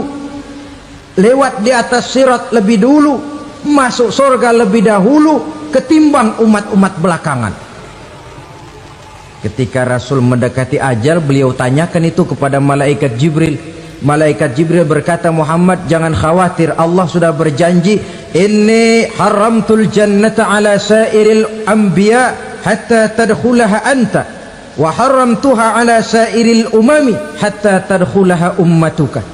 lewat di atas sirat lebih dulu, masuk surga lebih dahulu ketimbang umat-umat belakangan. Ketika Rasul mendekati ajal, beliau tanyakan itu kepada malaikat Jibril. Malaikat Jibril berkata, Muhammad jangan khawatir, Allah sudah berjanji, inni haramtul jannata ala sairil anbiya hatta tadkhulaha anta wa haramtuha ala sairil umami hatta tadkhulaha ummatuka.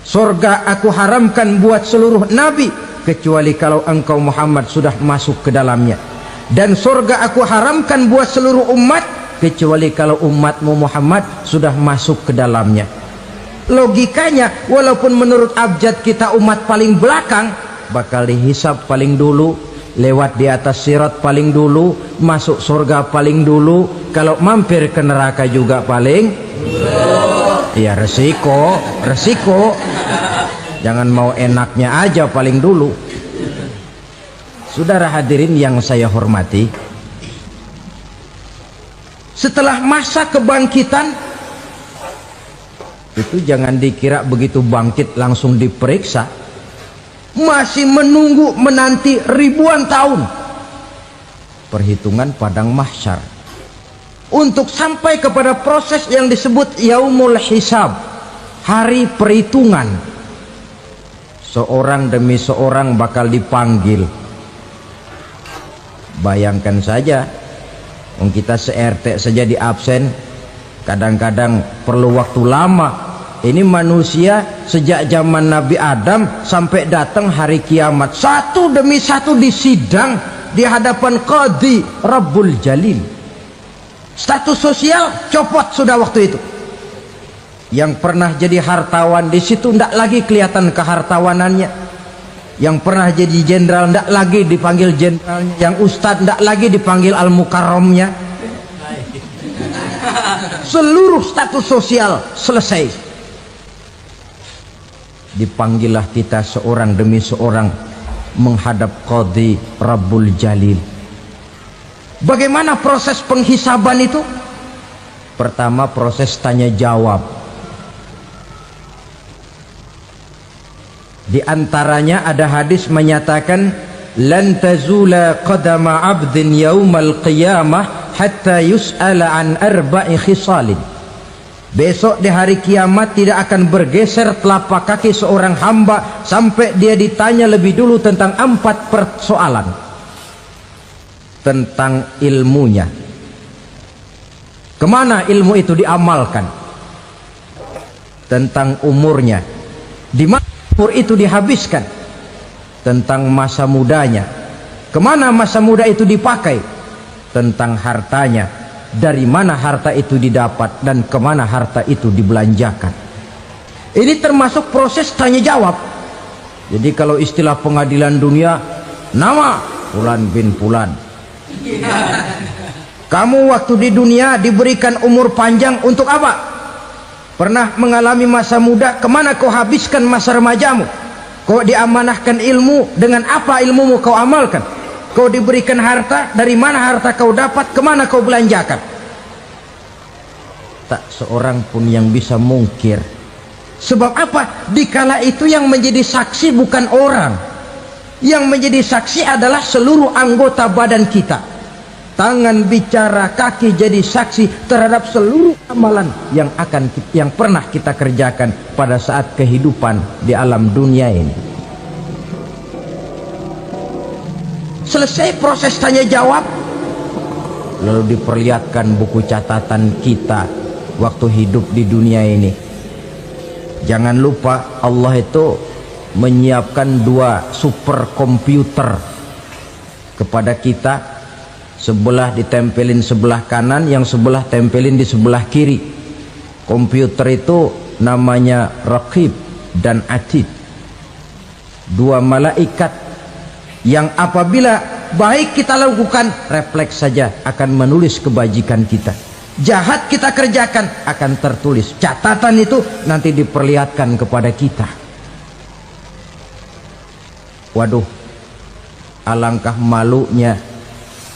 Surga aku haramkan buat seluruh nabi kecuali kalau engkau Muhammad sudah masuk ke dalamnya, dan surga aku haramkan buat seluruh umat kecuali kalau umatmu Muhammad sudah masuk ke dalamnya. Logikanya, walaupun menurut abjad kita umat paling belakang, bakal dihisap paling dulu, lewat di atas sirat paling dulu, masuk surga paling dulu, kalau mampir ke neraka juga paling ya resiko. Jangan mau enaknya aja paling dulu. Saudara hadirin yang saya hormati, setelah masa kebangkitan itu jangan dikira begitu bangkit langsung diperiksa, masih menunggu menanti ribuan tahun perhitungan padang mahsyar untuk sampai kepada proses yang disebut yaumul hisab, hari perhitungan. Seorang demi seorang bakal dipanggil. Bayangkan saja, kita se-RT saja di absen, kadang-kadang perlu waktu lama. Ini manusia sejak zaman Nabi Adam sampai datang hari kiamat, satu demi satu disidang di hadapan Qadhi Rabbul Jalil. Status sosial copot sudah waktu itu. Yang pernah jadi hartawan di situ tidak lagi kelihatan kehartawanannya. Yang pernah jadi jenderal tidak lagi dipanggil jenderalnya. Yang ustadz tidak lagi dipanggil al-mukarramnya. Seluruh status sosial selesai. Dipanggillah kita seorang demi seorang menghadap Qadhi Rabbul Jalil. Bagaimana proses penghisaban itu? Pertama, proses tanya jawab. Di antaranya ada hadis menyatakan, lan tazula qadama 'abdin yaumal qiyamah hatta yus'ala an arba'i khisalin. Besok di hari kiamat tidak akan bergeser telapak kaki seorang hamba sampai dia ditanya lebih dulu tentang 4 persoalan. Tentang ilmunya, Kemana ilmu itu diamalkan? Tentang umurnya, di mana umur itu dihabiskan? Tentang masa mudanya, kemana masa muda itu dipakai? Tentang hartanya, dari mana harta itu didapat dan kemana harta itu dibelanjakan. Ini termasuk proses tanya jawab. Jadi kalau istilah pengadilan dunia, nama Fulan bin Fulan. Kamu waktu di dunia diberikan umur panjang untuk apa? Pernah mengalami masa muda, kemana kau habiskan masa remajamu? Kau diamanahkan ilmu, dengan apa ilmumu kau amalkan? Kau diberikan harta, dari mana harta kau dapat, kemana kau belanjakan? Tak seorang pun yang bisa mungkir. Sebab apa? Dikala itu yang menjadi saksi bukan orang. Yang menjadi saksi adalah seluruh anggota badan kita. Tangan bicara, kaki jadi saksi terhadap seluruh amalan yang pernah kita kerjakan pada saat kehidupan di alam dunia ini. Selesai proses tanya jawab, lalu diperlihatkan buku catatan kita waktu hidup di dunia ini. Jangan lupa Allah itu menyiapkan 2 superkomputer kepada kita. Sebelah ditempelin sebelah kanan, yang sebelah tempelin di sebelah kiri. Komputer itu namanya Raqib dan Atid, 2 malaikat yang apabila baik kita lakukan, refleks saja akan menulis kebajikan kita. Jahat kita kerjakan, akan tertulis. Catatan itu nanti diperlihatkan kepada kita. Waduh, alangkah malunya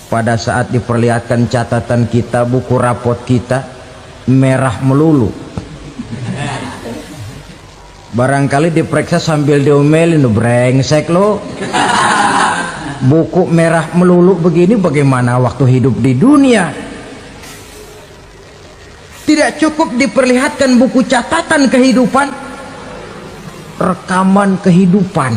pada saat diperlihatkan catatan kita, buku rapot kita merah melulu. Barangkali diperiksa sambil diomelin, brengsek lo. Buku merah melulu begini, bagaimana waktu hidup di dunia? Tidak cukup diperlihatkan buku catatan kehidupan, rekaman kehidupan.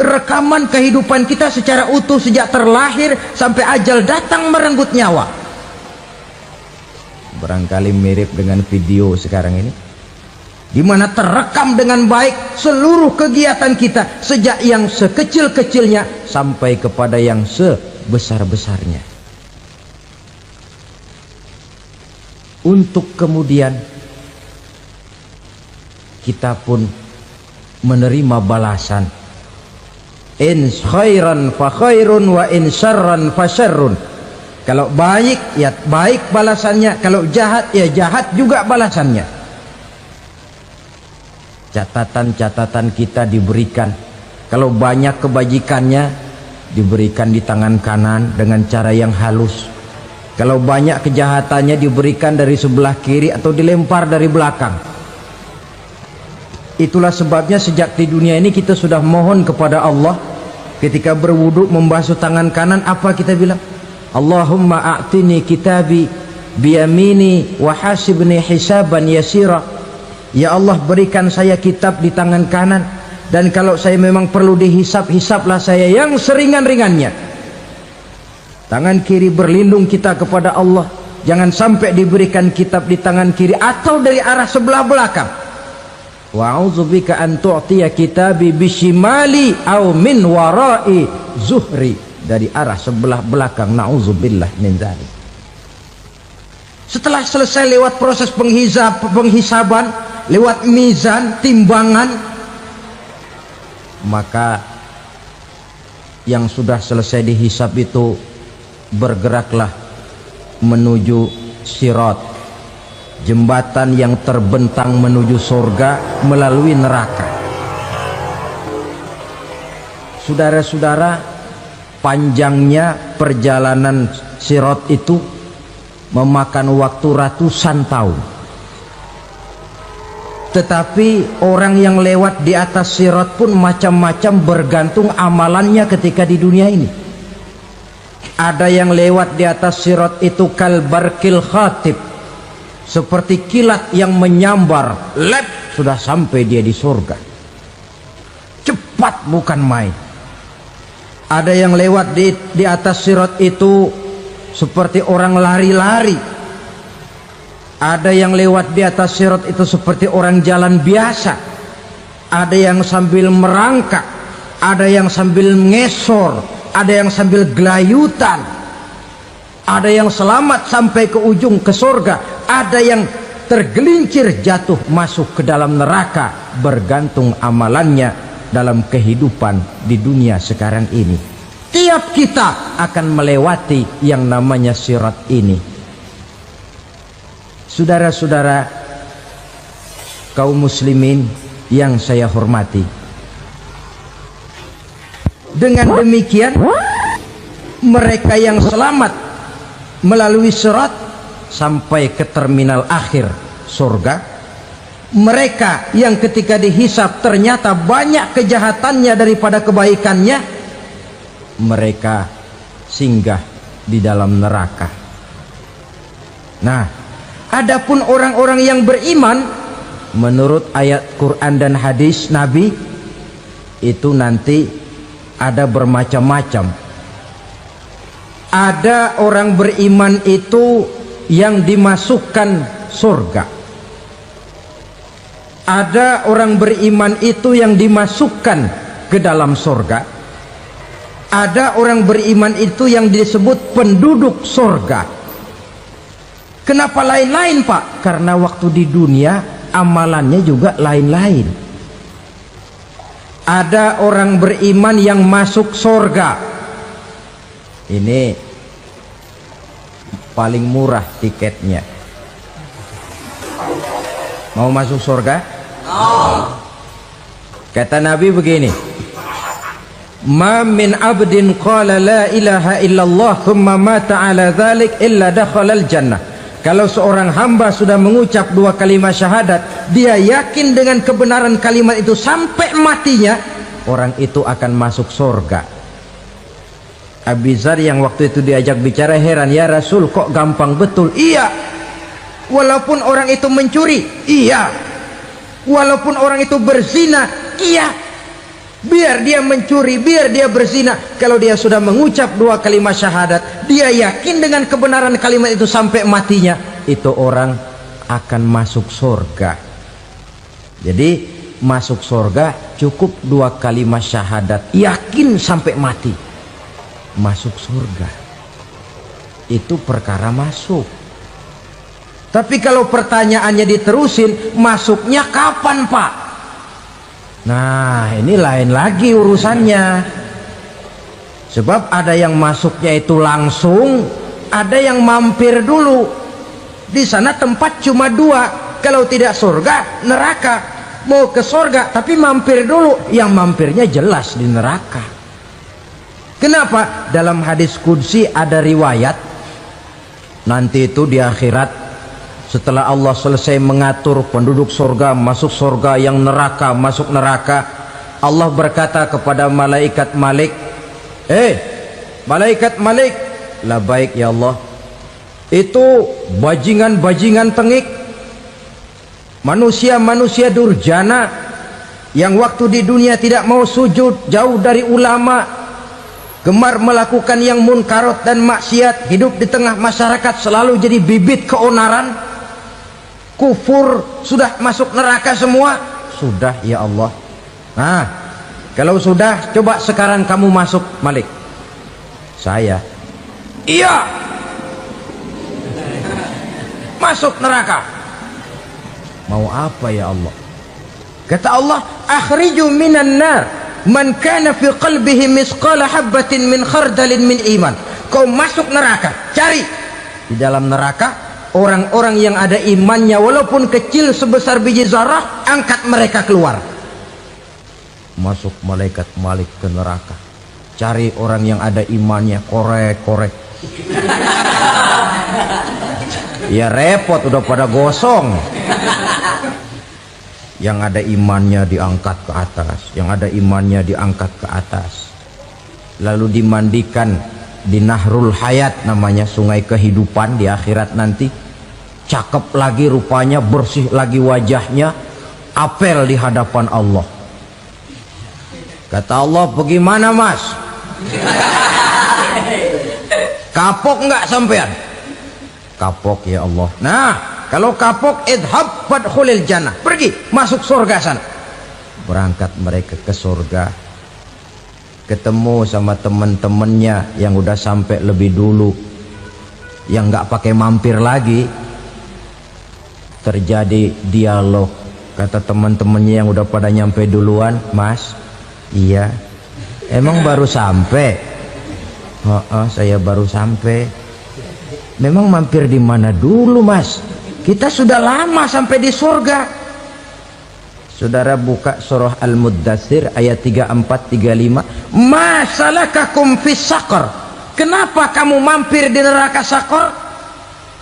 Rekaman kehidupan kita secara utuh sejak terlahir sampai ajal datang merenggut nyawa. Barangkali mirip dengan video sekarang ini, di mana terekam dengan baik seluruh kegiatan kita sejak yang sekecil-kecilnya sampai kepada yang sebesar-besarnya. Untuk kemudian kita pun menerima balasan. In khairan fa khairun wa in syarran fa syarrun. Kalau baik ya baik balasannya, kalau jahat ya jahat juga balasannya. Catatan-catatan kita diberikan. Kalau banyak kebajikannya diberikan di tangan kanan dengan cara yang halus. Kalau banyak kejahatannya diberikan dari sebelah kiri atau dilempar dari belakang. Itulah sebabnya sejak di dunia ini kita sudah mohon kepada Allah. Ketika berwudu membasuh tangan kanan, apa kita bilang? Allahumma a'tini kitabi biyamini wa hasibni hisaban yasira. Ya Allah, berikan saya kitab di tangan kanan, dan kalau saya memang perlu dihisap, hisaplah saya yang seringan-ringannya. Tangan kiri berlindung kita kepada Allah, jangan sampai diberikan kitab di tangan kiri atau dari arah sebelah belakang. Wa a'udzubika an tu'tiya kitabi bishimali aw min wara'i zuhri, dari arah sebelah belakang. Na'udzubillah min dzalik. Setelah selesai lewat proses penghisaban, lewat mizan, timbangan, maka yang sudah selesai dihisab itu bergeraklah menuju sirat, jembatan yang terbentang menuju surga melalui neraka. Saudara-saudara, panjangnya perjalanan sirat itu memakan waktu ratusan tahun. Tetapi orang yang lewat di atas sirat pun macam-macam, bergantung amalannya ketika di dunia ini. Ada yang lewat di atas sirat itu kal barkil khatib, seperti kilat yang menyambar, lep, sudah sampai dia di surga. Cepat bukan main. Ada yang lewat di atas sirat itu seperti orang lari-lari. Ada yang lewat di atas sirat itu seperti orang jalan biasa. Ada yang sambil merangkak, ada yang sambil ngesor, ada yang sambil gelayutan, ada yang selamat sampai ke ujung ke surga, ada yang tergelincir jatuh masuk ke dalam neraka, bergantung amalannya dalam kehidupan di dunia sekarang ini. Tiap kita akan melewati yang namanya sirat ini. Saudara-saudara kaum muslimin yang saya hormati, dengan demikian mereka yang selamat melalui sirat sampai ke terminal akhir surga, mereka yang ketika dihisab ternyata banyak kejahatannya daripada kebaikannya, mereka singgah di dalam neraka. Nah, adapun orang-orang yang beriman menurut ayat Quran dan hadis Nabi itu nanti ada bermacam-macam. Ada orang beriman itu yang dimasukkan surga. Ada orang beriman itu yang dimasukkan ke dalam surga. Ada orang beriman itu yang disebut penduduk surga. Kenapa lain-lain, Pak? Karena waktu di dunia amalannya juga lain-lain. Ada orang beriman yang masuk surga. Ini paling murah tiketnya. Mau masuk surga? Kata Nabi begini, ma min abdin qala la ilaha illallah thumma mata ala dhalik illa dakhalal jannah. Kalau seorang hamba sudah mengucap dua kalimat syahadat, dia yakin dengan kebenaran kalimat itu sampai matinya, orang itu akan masuk surga. Abi Dzar yang waktu itu diajak bicara heran, ya Rasul kok gampang betul? Iya, walaupun orang itu mencuri, iya, walaupun orang itu berzina, iya, biar dia mencuri, biar dia berzina, kalau dia sudah mengucap dua kalimat syahadat, dia yakin dengan kebenaran kalimat itu sampai matinya, itu orang akan masuk surga. Jadi masuk surga cukup dua kalimat syahadat, yakin sampai mati, masuk surga. Itu perkara masuk. Tapi kalau pertanyaannya diterusin, masuknya kapan, Pak? Nah, ini lain lagi urusannya. Sebab ada yang masuknya itu langsung, ada yang mampir dulu. Di sana tempat cuma dua, kalau tidak surga, neraka. Mau ke surga tapi mampir dulu, yang mampirnya jelas di neraka. Kenapa? Dalam hadis qudsi ada riwayat, nanti itu di akhirat, setelah Allah selesai mengatur penduduk surga masuk surga, yang neraka masuk neraka, Allah berkata kepada malaikat Malik, malaikat Malik, labaik ya Allah, itu bajingan-bajingan tengik, manusia-manusia durjana yang waktu di dunia tidak mau sujud, jauh dari ulama, gemar melakukan yang munkarat dan maksiat, hidup di tengah masyarakat selalu jadi bibit keonaran, kufur, sudah masuk neraka semua. Sudah ya Allah. Nah, kalau sudah, coba sekarang kamu masuk, Malik. Saya, iya, masuk neraka. Mau apa ya Allah? Kata Allah, akhriju minan nar man kana fi qalbihi misqala habatin min khardalin min iman. Kau masuk neraka, cari di dalam neraka orang-orang yang ada imannya walaupun kecil sebesar biji zarah, angkat mereka keluar. Masuk malaikat Malik ke neraka, cari orang yang ada imannya, korek-korek. Ya repot, udah pada gosong. Yang ada imannya diangkat ke atas, yang ada imannya diangkat ke atas, lalu dimandikan di Nahrul Hayat, namanya sungai kehidupan di akhirat nanti. Cakep lagi rupanya, bersih lagi wajahnya, apel di hadapan Allah. Kata Allah, bagaimana mas? Kapok enggak sampean? Kapok ya Allah. Nah, kalau kapok, idhab fadkhulil jannah, pergi masuk surga sana. Berangkat mereka ke surga, ketemu sama teman-temannya yang udah sampai lebih dulu, yang nggak pakai mampir lagi. Terjadi dialog. Kata teman-temannya yang udah pada nyampe duluan, Mas, iya, emang baru sampai? Oh, saya baru sampai. Memang mampir di mana dulu, Mas? Kita sudah lama sampai di surga. Saudara buka surah Al-Muddatsir ayat 34-35. Ma salakakum fis saqar? Kenapa kamu mampir di neraka Saqar?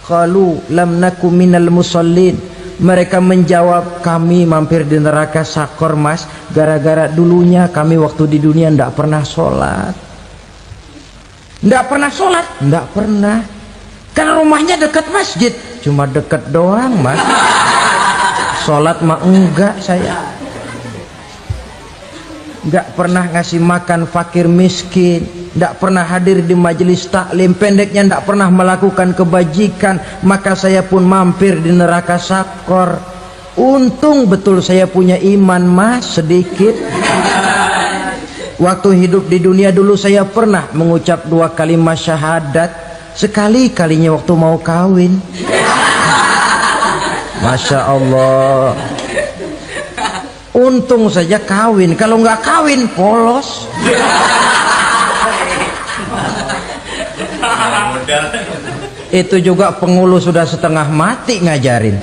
Qalu lam naku minal musallin. Mereka menjawab, kami mampir di neraka Saqar, Mas, gara-gara dulunya kami waktu di dunia ndak pernah sholat. Ndak pernah sholat? Ndak pernah. Kan rumahnya dekat masjid, cuma dekat doang, Mas. Sholat mah enggak saya. Enggak pernah ngasih makan fakir miskin, enggak pernah hadir di majelis taklim, pendeknya enggak pernah melakukan kebajikan, maka saya pun mampir di neraka Saqar. Untung betul saya punya iman, Mas, sedikit. Waktu hidup di dunia dulu saya pernah mengucap 2 kalimat syahadat. Sekali-kalinya waktu mau kawin. Masya Allah. Untung saja kawin. Kalau nggak kawin polos. Itu juga pengulu sudah setengah mati ngajarin.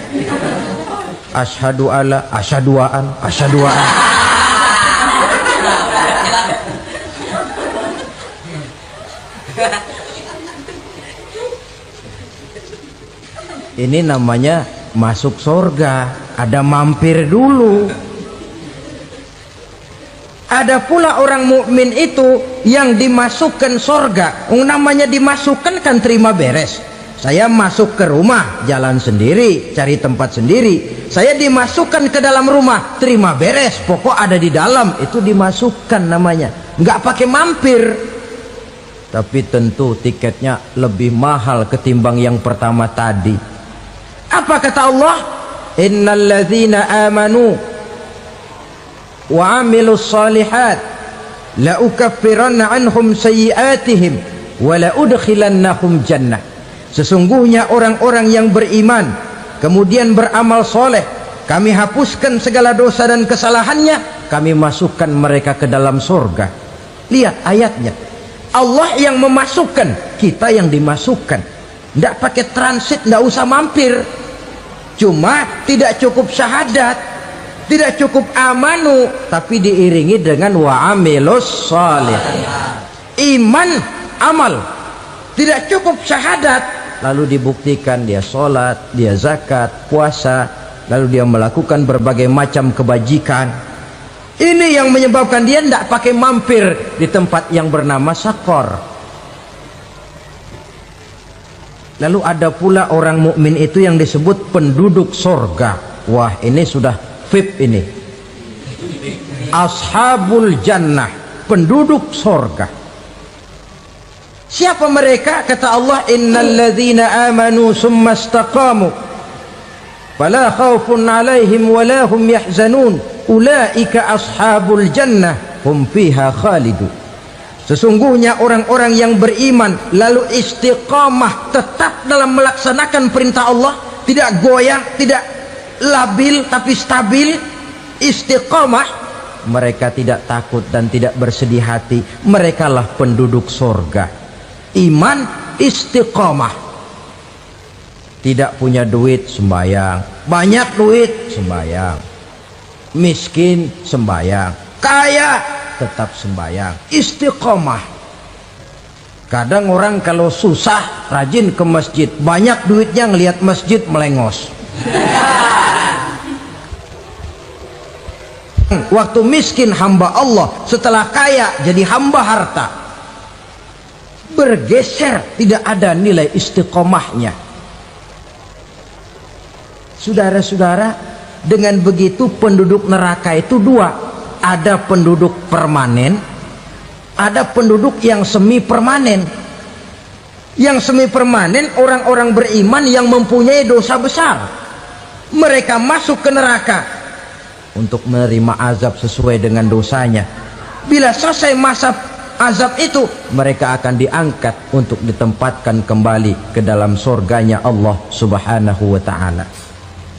Asyhadu alla, asyaduaan, asyaduaan. Ini namanya masuk surga, ada mampir dulu. Ada pula orang mukmin itu yang dimasukkan surga. Namanya dimasukkan kan terima beres. Saya masuk ke rumah, jalan sendiri, cari tempat sendiri. Saya dimasukkan ke dalam rumah, terima beres, pokok ada di dalam, itu dimasukkan namanya. Nggak pakai mampir. Tapi tentu tiketnya lebih mahal ketimbang yang pertama tadi. Apa kata Allah? Innal ladzina amanu wa amilus solihat la ukaffiranna anhum sayyiatihim wa la udkhilannahum jannah. Sesungguhnya orang-orang yang beriman kemudian beramal soleh, kami hapuskan segala dosa dan kesalahannya, kami masukkan mereka ke dalam surga. Lihat ayatnya, Allah yang memasukkan, kita yang dimasukkan. Tidak pakai transit, tidak usah mampir. Cuma tidak cukup syahadat, tidak cukup amanu, tapi diiringi dengan wa'amilus salih. Iman, amal. Tidak cukup syahadat, lalu dibuktikan dia sholat, dia zakat, puasa, lalu dia melakukan berbagai macam kebajikan. Ini yang menyebabkan dia tidak pakai mampir di tempat yang bernama Saqar. Lalu ada pula orang mukmin itu yang disebut penduduk surga. Wah, ini sudah VIP ini. Ashabul jannah, penduduk surga. Siapa mereka? Kata Allah, innal ladzina amanu summa istaqamu fala khaufun 'alaihim wala hum yahzanun ulaika ashabul jannah hum fiha khalidun. Sesungguhnya orang-orang yang beriman lalu istiqamah, tetap dalam melaksanakan perintah Allah, tidak goyah, tidak labil tapi stabil, istiqamah, mereka tidak takut dan tidak bersedih hati. Merekalah penduduk surga. Iman, istiqamah. Tidak punya duit, sembayang. Banyak duit, sembayang. Miskin, sembayang. Kaya, tetap sembahyang, istiqomah. Kadang orang kalau susah rajin ke masjid, banyak duitnya ngelihat masjid melengos. Waktu miskin hamba Allah, setelah kaya jadi hamba harta. Bergeser, tidak ada nilai istiqomahnya. Saudara-saudara, dengan begitu penduduk neraka itu dua. Ada penduduk permanen, ada penduduk yang semi permanen. Yang semi permanen orang-orang beriman yang mempunyai dosa besar. Mereka masuk ke neraka untuk menerima azab sesuai dengan dosanya. Bila selesai masa azab itu, mereka akan diangkat untuk ditempatkan kembali ke dalam surganya Allah Subhanahu wa ta'ala.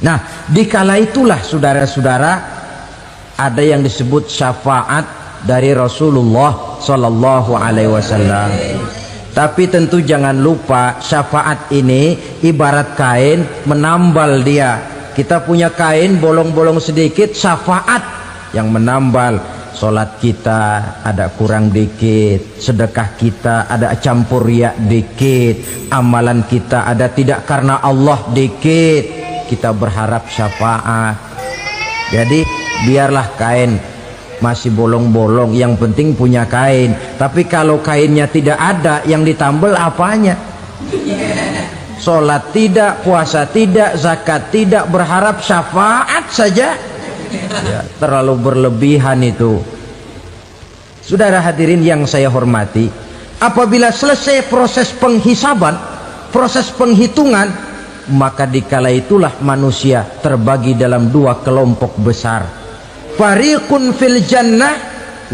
Nah, dikala itulah saudara-saudara, ada yang disebut syafaat dari Rasulullah Sallallahu Alaihi Wasallam. Tapi tentu jangan lupa, syafaat ini ibarat kain menambal dia. Kita punya kain bolong-bolong sedikit, syafaat yang menambal. Solat kita ada kurang dikit, sedekah kita ada campur riak dikit, amalan kita ada tidak karena Allah dikit, kita berharap syafaat. Jadi biarlah kain masih bolong-bolong, yang penting punya kain. Tapi kalau kainnya tidak ada, yang ditambal apanya? Solat tidak, puasa tidak, zakat tidak, berharap syafaat saja. Ya, terlalu berlebihan itu. Saudara hadirin yang saya hormati, apabila selesai proses penghisaban, proses penghitungan, maka dikala itulah manusia terbagi dalam dua kelompok besar. Fariqun fil jannah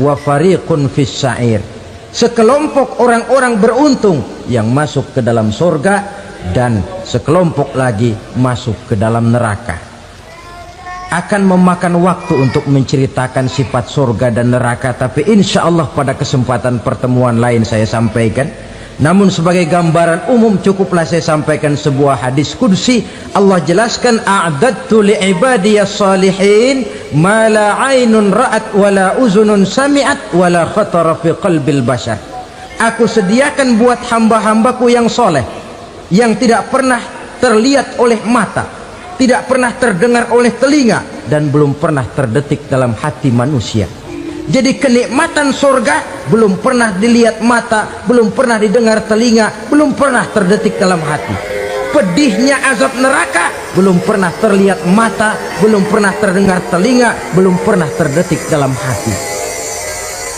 wa fariqun fis sa'ir. Sekelompok orang-orang beruntung yang masuk ke dalam surga, dan sekelompok lagi masuk ke dalam neraka. Akan memakan waktu untuk menceritakan sifat surga dan neraka, tapi insya Allah pada kesempatan pertemuan lain saya sampaikan. Namun sebagai gambaran umum cukuplah saya sampaikan sebuah hadis qudsi. Allah jelaskan, a'dadtu li'ibadiyas salihin ma la aynun ra'at wa la uzunun sami'at wa la khatara fi qalbil bashar. Aku sediakan buat hamba-hambaku yang soleh, yang tidak pernah terlihat oleh mata, tidak pernah terdengar oleh telinga, dan belum pernah terdetik dalam hati manusia. Jadi kenikmatan surga belum pernah dilihat mata, belum pernah didengar telinga, belum pernah terdetik dalam hati. Pedihnya azab neraka belum pernah terlihat mata, belum pernah terdengar telinga, belum pernah terdetik dalam hati.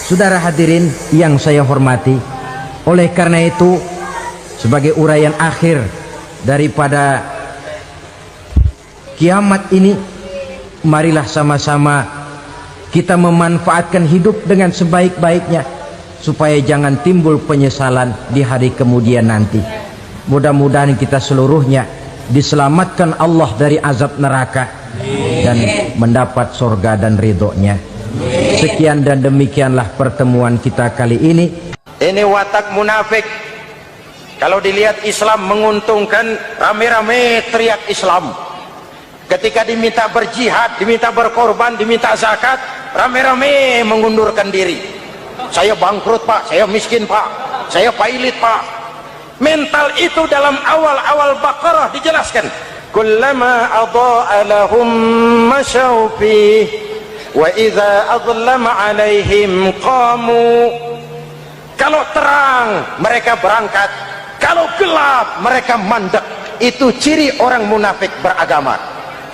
Saudara hadirin yang saya hormati, oleh karena itu sebagai uraian akhir daripada kiamat ini, marilah sama-sama kita memanfaatkan hidup dengan sebaik-baiknya, supaya jangan timbul penyesalan di hari kemudian nanti. Mudah-mudahan kita seluruhnya diselamatkan Allah dari azab neraka dan mendapat surga dan ridhonya. Sekian dan demikianlah pertemuan kita kali ini. Ini watak munafik. Kalau dilihat Islam menguntungkan, rame-rame teriak Islam. Ketika diminta berjihad, diminta berkorban, diminta zakat, rame-rame mengundurkan diri. Saya bangkrut pak, saya miskin pak, saya pailit pak. Mental itu dalam awal-awal Baqarah dijelaskan. Kullama adha'a lahum masyaw fih wa idza adlama alaihim qamu. Kalau terang mereka berangkat, kalau gelap mereka mandek. Itu ciri orang munafik beragama.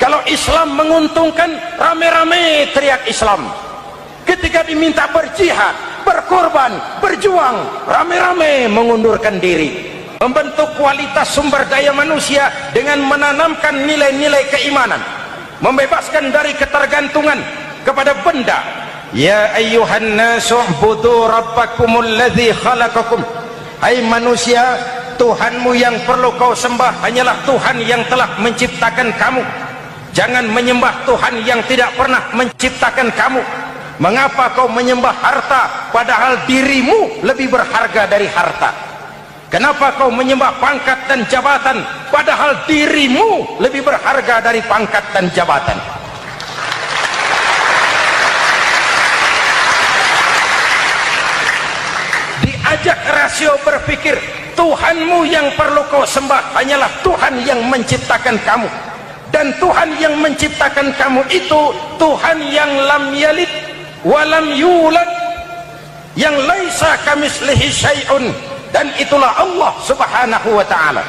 Kalau Islam menguntungkan, rame-rame teriak Islam. Ketika diminta berjihad, berkorban, berjuang, rame-rame mengundurkan diri. Membentuk kualitas sumber daya manusia dengan menanamkan nilai-nilai keimanan, membebaskan dari ketergantungan kepada benda. Ya ayyuhan nasu u'budu rabbakumul ladzi khalaqakum. Hai manusia, Tuhanmu yang perlu kau sembah hanyalah Tuhan yang telah menciptakan kamu. Jangan menyembah Tuhan yang tidak pernah menciptakan kamu. Mengapa kau menyembah harta padahal dirimu lebih berharga dari harta? Kenapa kau menyembah pangkat dan jabatan padahal dirimu lebih berharga dari pangkat dan jabatan? Diajak rasio berpikir, Tuhanmu yang perlu kau sembah hanyalah Tuhan yang menciptakan kamu. Dan Tuhan yang menciptakan kamu itu Tuhan yang lam yalid walam yulad, yang laisa kamislihi syai'un, dan itulah Allah Subhanahu wa ta'ala.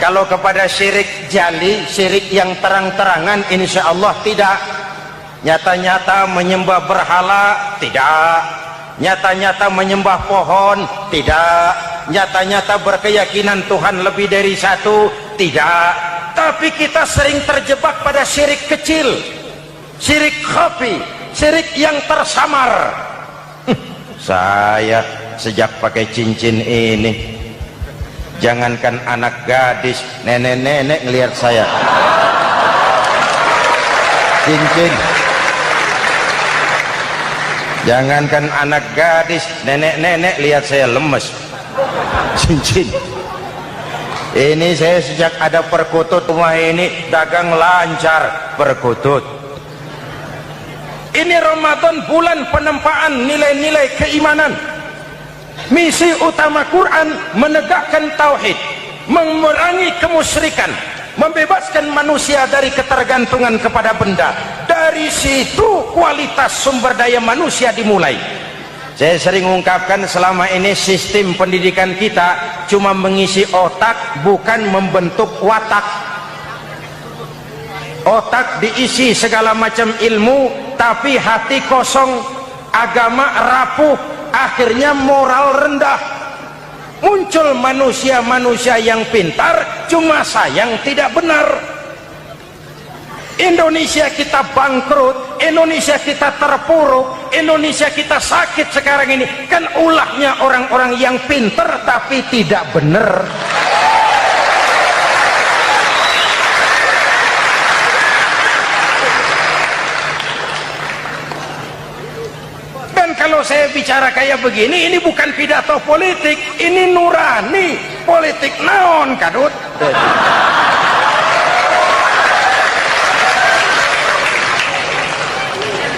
Kalau kepada syirik jali, syirik yang terang-terangan, insya Allah tidak. Nyata-nyata menyembah berhala, tidak. Nyata-nyata menyembah pohon, tidak. nyata-nyata berkeyakinan Tuhan lebih dari satu? Tidak. Tapi kita sering terjebak pada syirik kecil, syirik khafi, syirik yang tersamar. Saya sejak pakai cincin ini, jangankan anak gadis, nenek-nenek ngelihat saya cincin. Jangankan anak gadis, nenek-nenek lihat saya lemes cincin. Ini saya sejak ada perkutut rumah ini dagang lancar perkutut. Ini Ramadan, bulan penempaan nilai-nilai keimanan. Misi utama Quran menegakkan tauhid, memerangi kemusyrikan, membebaskan manusia dari ketergantungan kepada benda. Dari situ kualitas sumber daya manusia dimulai. Saya sering ungkapkan selama ini sistem pendidikan kita cuma mengisi otak, bukan membentuk watak. Otak diisi segala macam ilmu, tapi hati kosong, agama rapuh, akhirnya moral rendah. Muncul manusia-manusia yang pintar, cuma sayang tidak benar. Indonesia kita bangkrut, Indonesia kita terpuruk, Indonesia kita sakit sekarang ini, kan ulahnya orang-orang yang pintar tapi tidak benar. Dan kalau saya bicara kayak begini, ini bukan pidato politik, ini nurani. Politik naon kadut.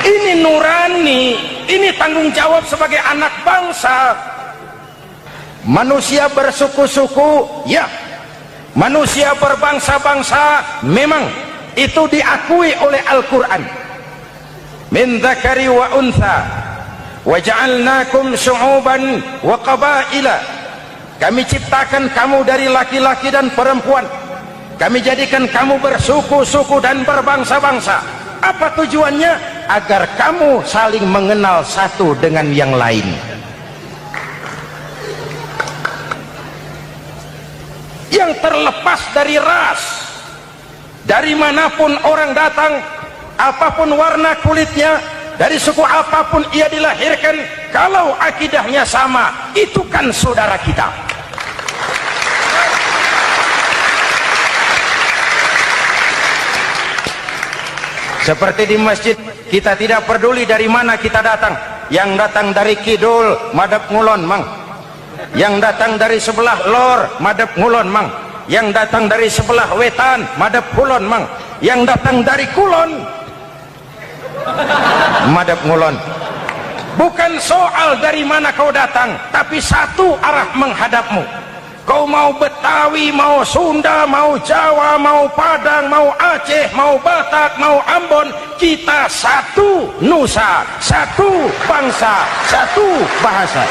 Ini nurani, ini tanggung jawab sebagai anak bangsa. Manusia bersuku-suku, ya. Manusia berbangsa-bangsa, memang itu diakui oleh Al-Quran. Min dzakari wa untha wa ja'alnakum syu'uban wa qabaila. Kami ciptakan kamu dari laki-laki dan perempuan. Kami jadikan kamu bersuku-suku dan berbangsa-bangsa. Apa tujuannya? Agar kamu saling mengenal satu dengan yang lain. Yang terlepas dari ras, dari manapun orang datang, apapun warna kulitnya, dari suku apapun ia dilahirkan, kalau akidahnya sama, itu kan saudara kita. Seperti di masjid, kita tidak peduli dari mana kita datang. Yang datang dari kidul, madep ngulon mang. Yang datang dari sebelah lor, madep ngulon mang. Yang datang dari sebelah wetan, madep kulon mang. Yang datang dari kulon, madep ngulon. Bukan soal dari mana kau datang, tapi satu arah menghadapmu. Kau mau Betawi, mau Sunda, mau Jawa, mau Padang, mau Aceh, mau Batak, mau Ambon, kita satu nusa, satu bangsa, satu bahasa.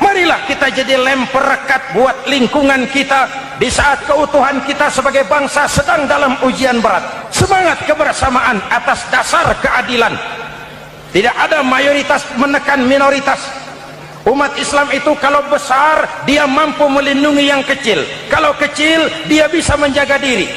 Marilah kita jadi lem perekat buat lingkungan kita di saat keutuhan kita sebagai bangsa sedang dalam ujian berat. Semangat kebersamaan atas dasar keadilan. Tidak ada mayoritas menekan minoritas. Umat Islam itu kalau besar, dia mampu melindungi yang kecil. Kalau kecil, dia bisa menjaga diri.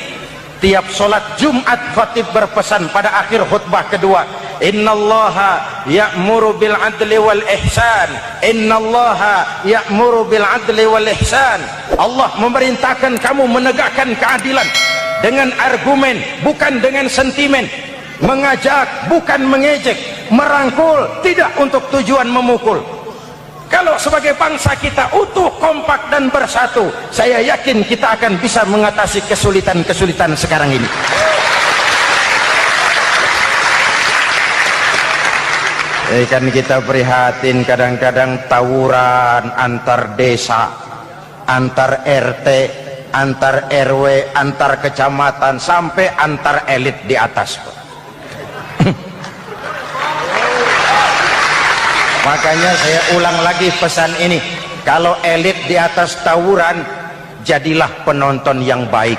Tiap sholat Jumat, khatib berpesan pada akhir khutbah kedua, innallaha ya'muru bil adli wal ihsan. Innallaha ya'muru bil adli wal ihsan. Allah memerintahkan kamu menegakkan keadilan dengan argumen, bukan dengan sentimen. Mengajak, bukan mengejek. Merangkul, tidak untuk tujuan memukul. Kalau sebagai bangsa kita utuh, kompak dan bersatu, saya yakin kita akan bisa mengatasi kesulitan-kesulitan sekarang ini. Kan kita prihatin kadang-kadang tawuran antar desa, antar RT, antar RW, antar kecamatan, sampai antar elit di atas. Makanya saya ulang lagi pesan ini, kalau elit di atas tawuran, jadilah penonton yang baik.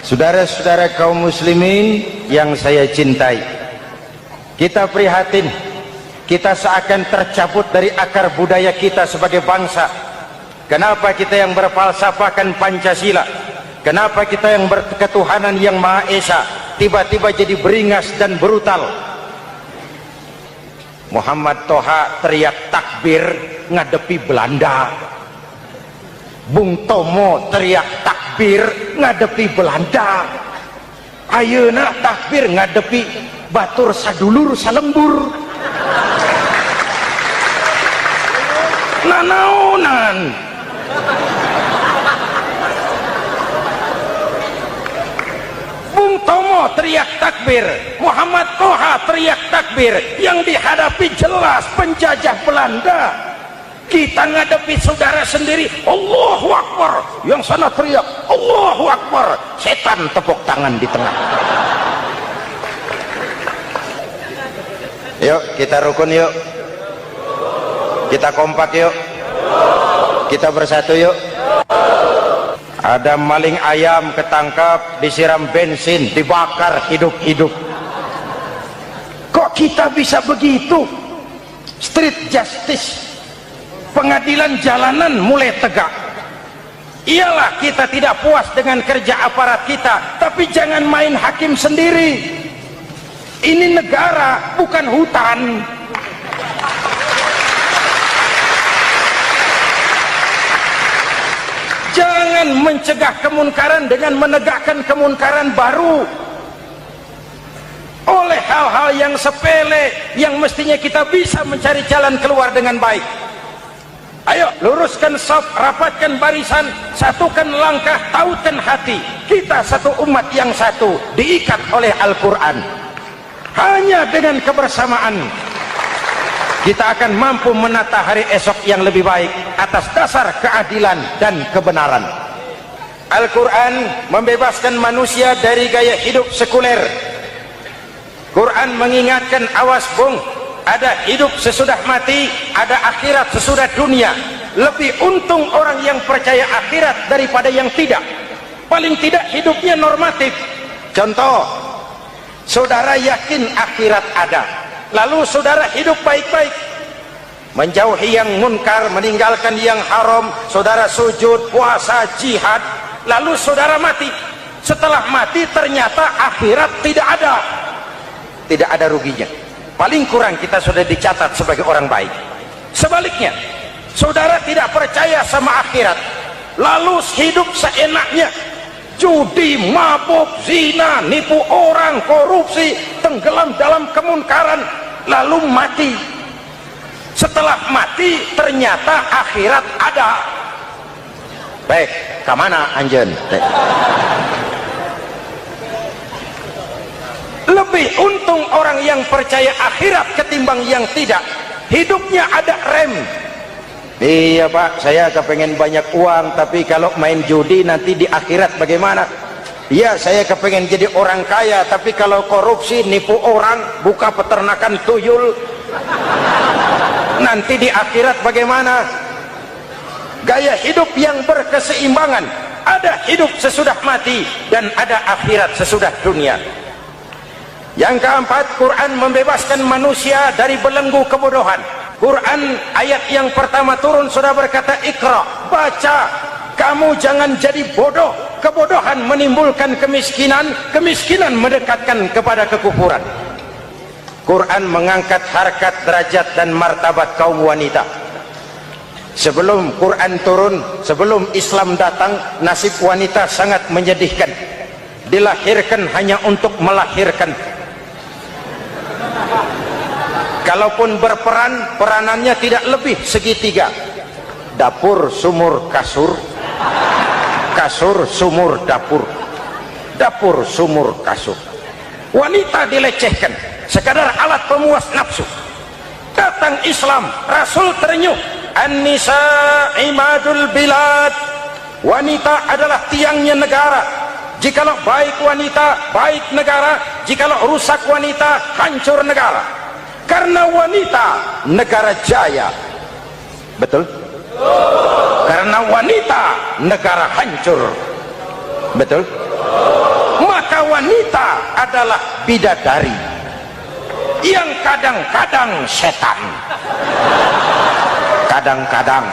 Saudara-saudara kaum muslimin yang saya cintai, Kita prihatin, kita seakan tercabut dari akar budaya kita sebagai bangsa. Kenapa kita yang berfalsafahkan Pancasila, kenapa kita yang berketuhanan yang Maha Esa tiba-tiba jadi beringas dan brutal? Muhammad Toha teriak takbir ngadepi Belanda, Bung Tomo teriak takbir ngadepi Belanda, ayeuna takbir ngadepi batur sadulur salembur. Nanaonan Bung Tomo teriak takbir, Muhammad Toha teriak takbir, yang dihadapi jelas penjajah Belanda. Kita ngadepi saudara sendiri, Allahu Akbar, yang sana teriak Allahu Akbar, setan tepuk tangan di tengah. Yuk kita rukun, yuk kita kompak, yuk kita bersatu, yuk. Ada maling ayam ketangkap, disiram bensin, dibakar hidup-hidup. Kok kita bisa begitu? Street justice, pengadilan jalanan mulai tegak. Iyalah kita tidak puas dengan kerja aparat kita, tapi jangan main hakim sendiri. Ini negara, bukan hutan. Jangan mencegah kemunkaran dengan menegakkan kemunkaran baru. Oleh hal-hal yang sepele yang mestinya kita bisa mencari jalan keluar dengan baik. Ayo luruskan saf, rapatkan barisan, satukan langkah, tautkan hati. Kita satu umat yang satu, diikat oleh Al-Quran. Hanya dengan kebersamaan kita akan mampu menata hari esok yang lebih baik atas dasar keadilan dan kebenaran. Al-Quran membebaskan manusia dari gaya hidup sekuler. Quran mengingatkan, awas bung, ada hidup sesudah mati, ada akhirat sesudah dunia. Lebih untung orang yang percaya akhirat daripada yang tidak. Paling tidak hidupnya normatif. Contoh, saudara yakin akhirat ada, lalu saudara hidup baik-baik, menjauhi yang munkar, meninggalkan yang haram, saudara sujud, puasa, jihad, lalu saudara mati. Setelah mati ternyata akhirat tidak ada ruginya. Paling kurang kita sudah dicatat sebagai orang baik. Sebaliknya, saudara tidak percaya sama akhirat, lalu hidup seenaknya, judi, mabuk, zina, nipu orang, korupsi, tenggelam dalam kemunkaran, lalu mati. Setelah mati ternyata akhirat ada. Baik, kemana anjen? Lebih untung orang yang percaya akhirat ketimbang yang tidak. Hidupnya ada rem. Iya pak, saya kepengen banyak uang, tapi kalau main judi nanti di akhirat bagaimana? Iya, saya kepengen jadi orang kaya, tapi kalau korupsi, nipu orang, buka peternakan tuyul, nanti di akhirat bagaimana? Gaya hidup yang berkeseimbangan. Ada hidup sesudah mati dan ada akhirat sesudah dunia. Yang keempat, Quran membebaskan manusia dari belenggu kebodohan. Quran ayat yang pertama turun sudah berkata, Iqra, baca, kamu jangan jadi bodoh. Kebodohan menimbulkan kemiskinan, kemiskinan mendekatkan kepada kekufuran. Quran mengangkat harkat, derajat dan martabat kaum wanita. Sebelum Quran turun, sebelum Islam datang, nasib wanita sangat menyedihkan. Dilahirkan hanya untuk melahirkan. Kalaupun berperan, peranannya tidak lebih segitiga. Dapur, sumur, kasur. Kasur, sumur, dapur. Dapur, sumur, kasur. Wanita dilecehkan, sekadar alat pemuas nafsu. Datang Islam, Rasul terenyuh. An-nisa imadul bilad. Wanita adalah tiangnya negara. Jikalau baik wanita, baik negara. Jikalau rusak wanita, hancur negara. Karena wanita, negara jaya. Betul? Karena wanita, negara hancur. Betul? Maka wanita adalah bidadari. yang kadang-kadang setan. Kadang-kadang.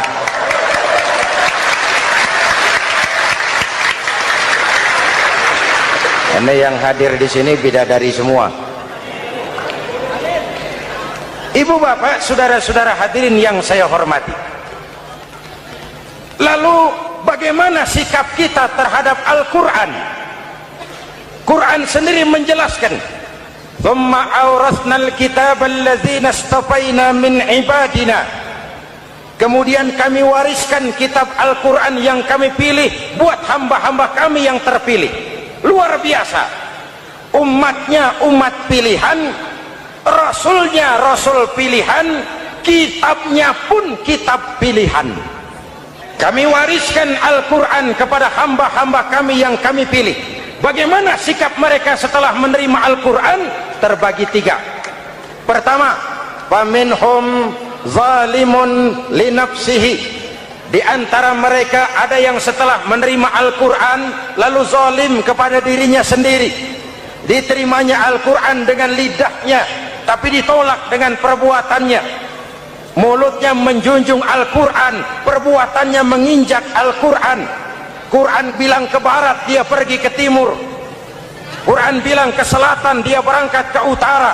Ini yang hadir di sini bidadari semua. Ibu bapak, saudara-saudara hadirin yang saya hormati. Lalu bagaimana sikap kita terhadap Al-Quran? Quran sendiri menjelaskan, "Tsumma awrasnal kitaba alladzina istafaina min ibadina." Kemudian kami wariskan kitab Al-Quran yang kami pilih buat hamba-hamba kami yang terpilih. Luar biasa. Umatnya umat pilihan, Rasulnya Rasul pilihan, kitabnya pun kitab pilihan. Kami wariskan Al-Quran kepada hamba-hamba kami yang kami pilih. Bagaimana sikap mereka setelah menerima Al-Quran? Terbagi tiga. Pertama, faminhum zalimun linafsihi. Di antara mereka ada yang setelah menerima Al-Quran lalu zalim kepada dirinya sendiri. Diterimanya Al-Quran dengan lidahnya, tapi ditolak dengan perbuatannya. Mulutnya menjunjung Al-Quran, perbuatannya menginjak Al-Quran. Quran bilang ke barat, dia pergi ke timur. Quran bilang ke selatan, dia berangkat ke utara.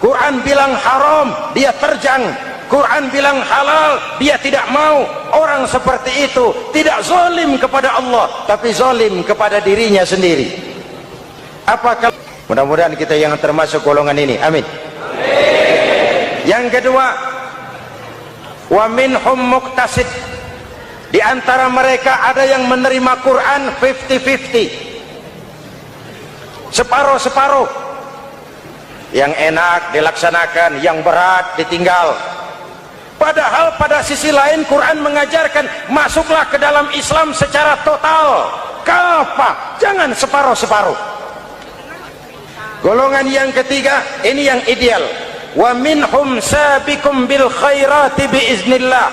Quran bilang haram, dia terjang. Quran bilang halal, dia tidak mau. Orang seperti itu tidak zalim kepada Allah, tapi zalim kepada dirinya sendiri. Apakah mudah-mudahan kita yang termasuk golongan ini, amin. Yang kedua, wa minhum muqtasid. Di antara mereka ada yang menerima Quran 50-50, separuh-separuh. Yang enak dilaksanakan, yang berat ditinggal. Padahal pada sisi lain Quran mengajarkan masuklah ke dalam Islam secara total, kafah, jangan separuh-separuh. Golongan yang ketiga, ini yang ideal. Wa minhum sabiqum bil khairati biiznillah.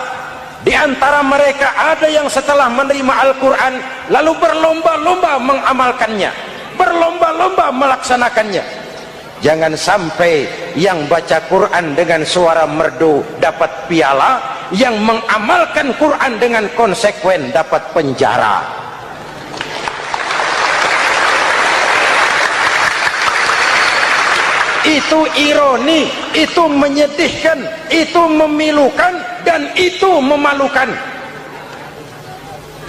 Di antara mereka ada yang setelah menerima Al-Quran lalu berlomba-lomba mengamalkannya, berlomba-lomba melaksanakannya. Jangan sampai yang baca Quran dengan suara merdu dapat piala, yang mengamalkan Quran dengan konsekuen dapat penjara. Itu ironi, itu menyedihkan, itu memilukan, dan itu memalukan.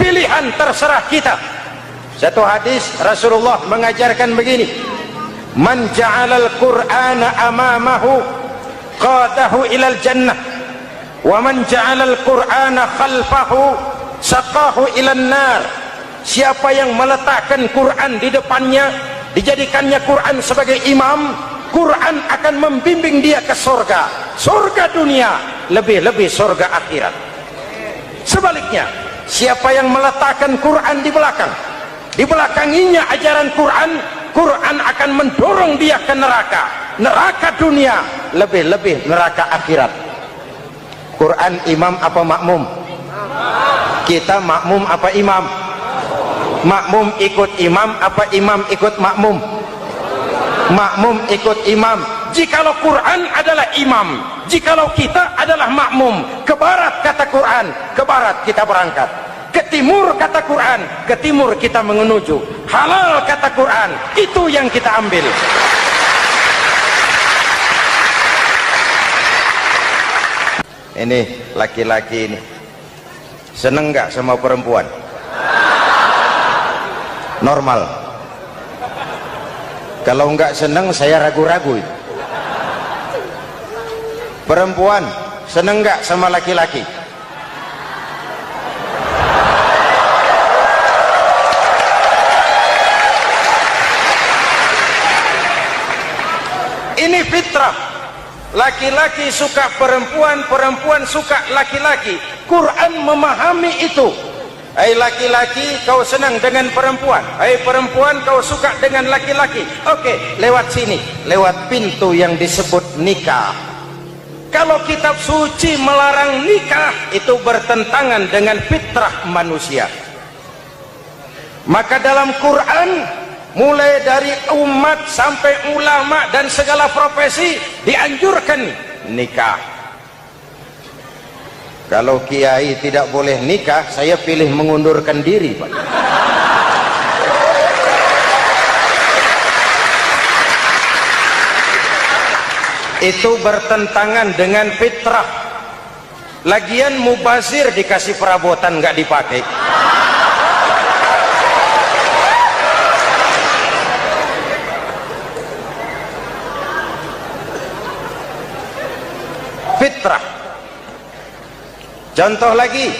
Pilihan terserah kita. Satu hadis Rasulullah mengajarkan begini, man ja'alal qur'ana amamahu qadahu ilal jannah, wa man ja'alal qur'ana khalfahu saqahu ilan nar. Siapa yang meletakkan Quran di depannya, dijadikannya Quran sebagai imam, Quran akan membimbing dia ke surga, surga dunia, lebih-lebih surga akhirat. Sebaliknya, siapa yang meletakkan Quran di belakang, dibelakanginya ajaran Quran, Quran akan mendorong dia ke neraka, neraka dunia, lebih-lebih neraka akhirat. Quran imam apa makmum? Kita makmum apa imam? Makmum ikut imam apa imam ikut makmum? Makmum ikut imam. Jikalau Quran adalah imam, jikalau kita adalah makmum, ke barat kata Quran, ke barat kita berangkat. Ke timur kata Quran, ke timur kita menuju. Halal kata Quran, itu yang kita ambil. Ini laki-laki ini seneng nggak sama perempuan? Normal. Kalau nggak seneng saya ragu-ragu. Perempuan seneng nggak sama laki-laki? Ini fitrah. Laki-laki suka perempuan, perempuan suka laki-laki. Quran memahami itu. Hai laki-laki, kau senang dengan perempuan. Hai perempuan, kau suka dengan laki-laki. Oke, lewat sini, lewat pintu yang disebut nikah. Kalau kitab suci melarang nikah, itu bertentangan dengan fitrah manusia. Maka dalam Quran mulai dari umat sampai ulama dan segala profesi dianjurkan nikah. Kalau kiai tidak boleh nikah, saya pilih mengundurkan diri, Pak. Itu bertentangan dengan fitrah. Lagian mubazir dikasih perabotan nggak dipakai. Fitrah. Contoh lagi,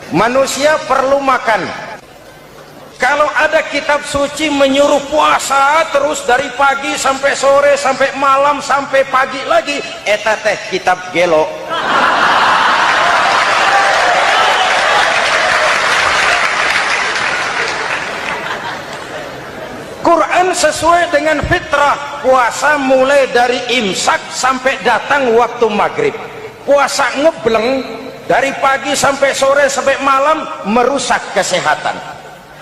manusia perlu makan. Kalau ada kitab suci menyuruh puasa terus dari pagi sampai sore sampai malam sampai pagi lagi, eta teh kitab gelo. Quran sesuai dengan fitrah, puasa mulai dari imsak sampai datang waktu maghrib. Puasa ngebleng dari pagi sampai sore sampai malam merusak kesehatan.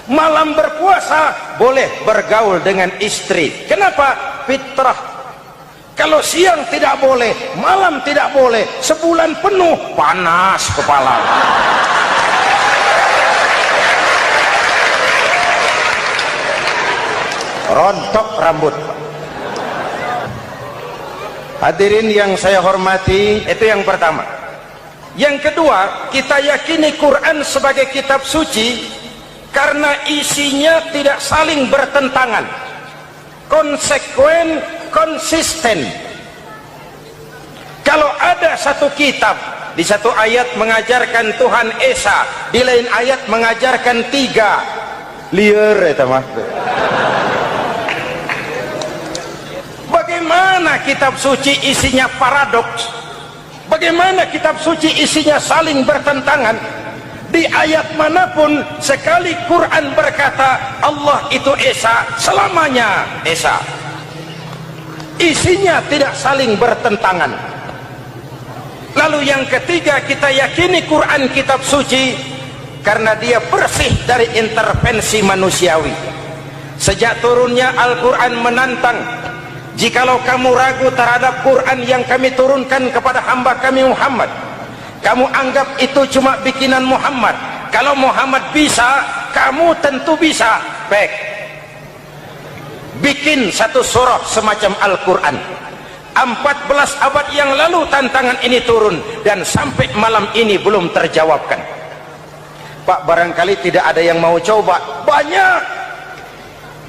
Malam berpuasa boleh bergaul dengan istri. Kenapa? Fitrah. Kalau siang tidak boleh, malam tidak boleh, sebulan penuh panas kepala. Rontok rambut. Hadirin yang saya hormati, itu yang pertama. Yang kedua, kita yakini Quran sebagai kitab suci karena isinya tidak saling bertentangan, konsekuen, konsisten. Kalau ada satu kitab, di satu ayat mengajarkan Tuhan Esa, di lain ayat mengajarkan tiga, liar eta mah. Bagaimana kitab suci isinya paradoks? Bagaimana kitab suci isinya saling bertentangan? Di ayat manapun sekali Quran berkata Allah itu Esa, selamanya Esa. Isinya tidak saling bertentangan. Lalu yang ketiga, kita yakini Quran kitab suci karena dia bersih dari intervensi manusiawi. Sejak turunnya Al-Quran menantang, jikalau kamu ragu terhadap Quran yang kami turunkan kepada hamba kami Muhammad, kamu anggap itu cuma bikinan Muhammad. Kalau Muhammad bisa, kamu tentu bisa. Baik, bikin satu surah semacam Al-Quran. 14 abad yang lalu tantangan ini turun dan sampai malam ini belum terjawabkan. Pak, barangkali tidak ada yang mau coba. Banyak.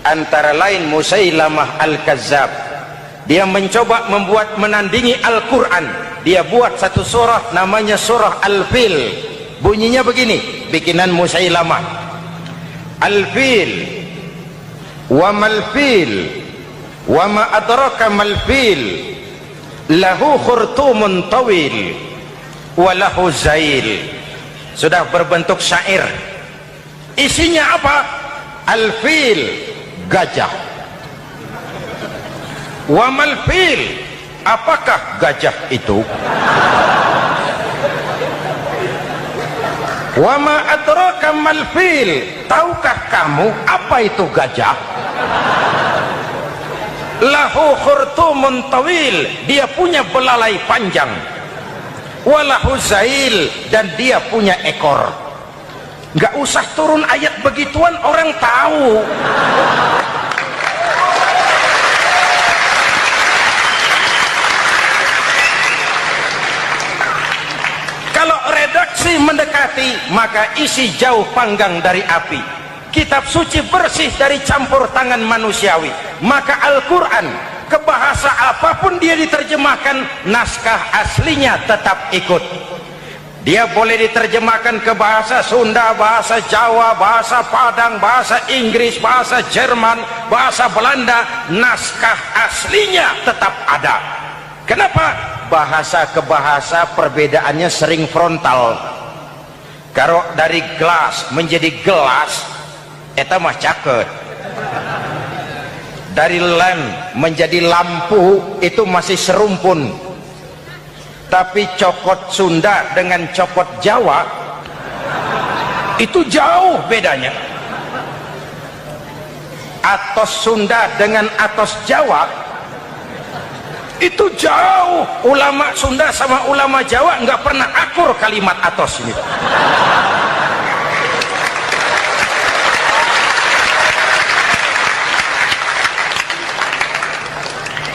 Antara lain Musailamah Al-Kazzab, dia mencoba membuat menandingi Al-Quran. Dia buat satu surah namanya surah Al-Fil. Bunyinya begini, bikinan Musailamah. Al-Fil wa mal-fil wa ma adraka mal-fil lahu khurtumun tawil wa lahu zail. Sudah berbentuk syair. Isinya apa? Al-Fil, gajah. Wa mal-fil, apakah gajah itu? Wa ma adraka mal-fil, tahukah kamu apa itu gajah? Lahu khurtumun tawil, dia punya belalai panjang. Wa lahu zail, dan dia punya ekor. Gak usah turun ayat begituan, orang tahu. Kalau redaksi mendekati, maka isi jauh panggang dari api. Kitab suci bersih dari campur tangan manusiawi. Maka Al-Quran, ke bahasa apapun dia diterjemahkan, naskah aslinya tetap ikut. Dia boleh diterjemahkan ke bahasa Sunda, bahasa Jawa, bahasa Padang, bahasa Inggris, bahasa Jerman, bahasa Belanda, naskah aslinya tetap ada. Kenapa? Bahasa ke bahasa perbedaannya sering frontal. Kalau dari gelas menjadi gelas, eta mah caket. Dari lem menjadi lampu, itu masih serumpun. Tapi cokot Sunda dengan cokot Jawa itu jauh bedanya. atos Sunda dengan atos Jawa itu jauh. Ulama Sunda sama ulama Jawa nggak pernah akur kalimat atos ini.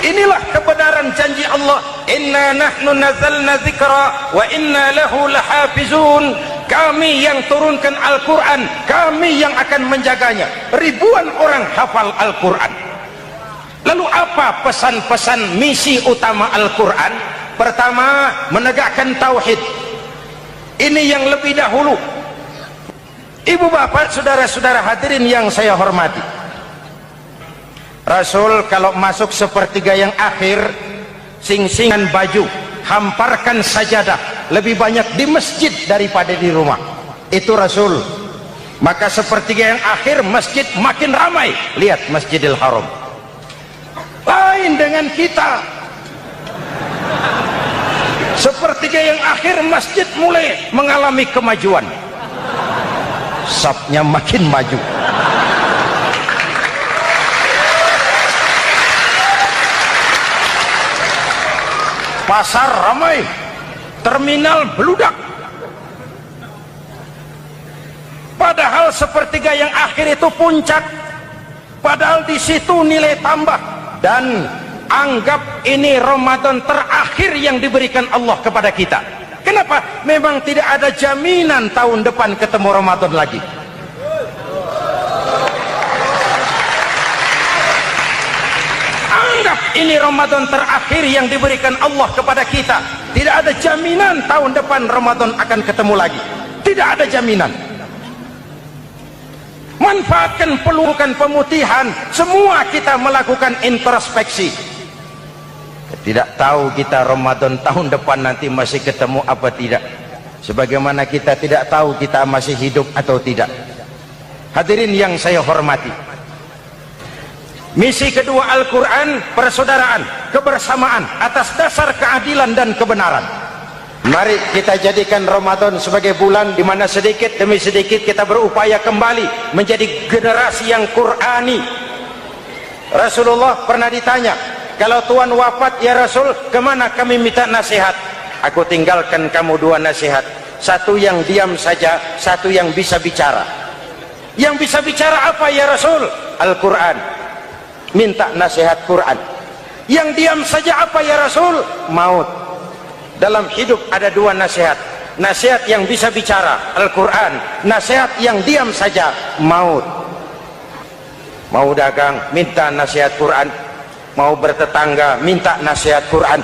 Inilah kebenaran janji Allah, inna nahnu nazzalna dzikra wa inna lahu lahafizun. Kami yang turunkan Al-Quran, kami yang akan menjaganya. Ribuan orang hafal Al-Quran. Lalu apa pesan-pesan misi utama Al-Quran? Pertama, menegakkan tauhid. Ini yang lebih dahulu. Ibu bapak, saudara-saudara hadirin yang saya hormati, Rasul kalau masuk sepertiga yang akhir, sing-singan baju, hamparkan sajadah, lebih banyak di masjid daripada di rumah. Itu Rasul. Maka sepertiga yang akhir masjid makin ramai. Lihat Masjidil Haram. Lain dengan kita. Sepertiga yang akhir masjid mulai mengalami kemajuan. Safnya makin maju. Pasar ramai, terminal beludak. Padahal sepertiga yang akhir itu puncak. Padahal di situ nilai tambah. Dan anggap ini Ramadan terakhir yang diberikan Allah kepada kita. Kenapa? Memang tidak ada jaminan tahun depan ketemu Ramadan lagi. Anggap ini Ramadan terakhir yang diberikan Allah kepada kita. Tidak ada jaminan tahun depan Ramadan akan ketemu lagi. Tidak ada jaminan. Manfaatkan pelukan pemutihan. Semua kita melakukan introspeksi. Tidak tahu kita Ramadan tahun depan nanti masih ketemu apa tidak. Sebagaimana kita tidak tahu kita masih hidup atau tidak. Hadirin yang saya hormati, misi kedua Al-Quran, persaudaraan, kebersamaan atas dasar keadilan dan kebenaran. Mari kita jadikan Ramadan sebagai bulan di mana sedikit demi sedikit kita berupaya kembali menjadi generasi yang Qurani. Rasulullah pernah ditanya, kalau Tuhan wafat ya Rasul, kemana kami minta nasihat? Aku tinggalkan kamu dua nasihat. Satu yang diam saja, satu yang bisa bicara. Yang bisa bicara apa ya Rasul? Al-Quran. Minta nasihat Quran. Yang diam saja apa ya Rasul? Maut. Dalam hidup ada dua nasihat. Nasihat yang bisa bicara, Al-Quran. Nasihat yang diam saja, maut. Mau dagang, minta nasihat Quran. Mau bertetangga, minta nasihat Quran.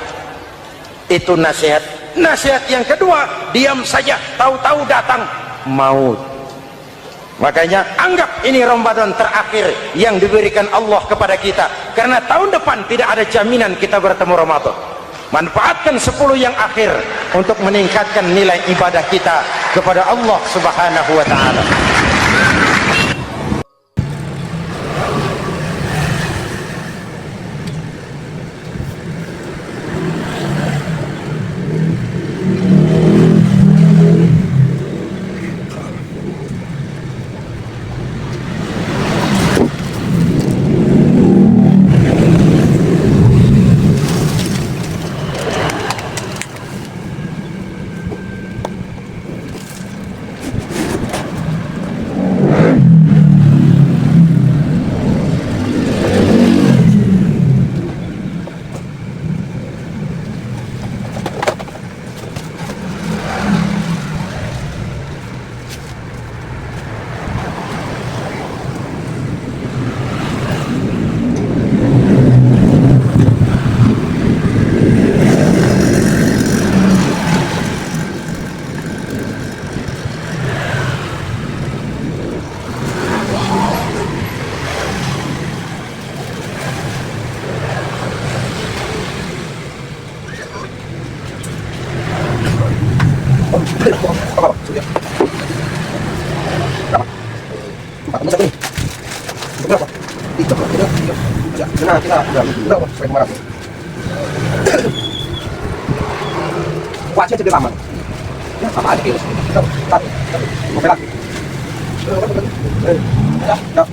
Itu nasihat. Nasihat yang kedua, diam saja, tahu-tahu datang maut. Makanya anggap ini Ramadan terakhir yang diberikan Allah kepada kita, karena tahun depan tidak ada jaminan kita bertemu Ramadan. Manfaatkan 10 yang akhir untuk meningkatkan nilai ibadah kita kepada Allah Subhanahu wa ta'ala. Kuatnya jadi lama. Ya, apa aja gitu. Oke lah. Ya, ya.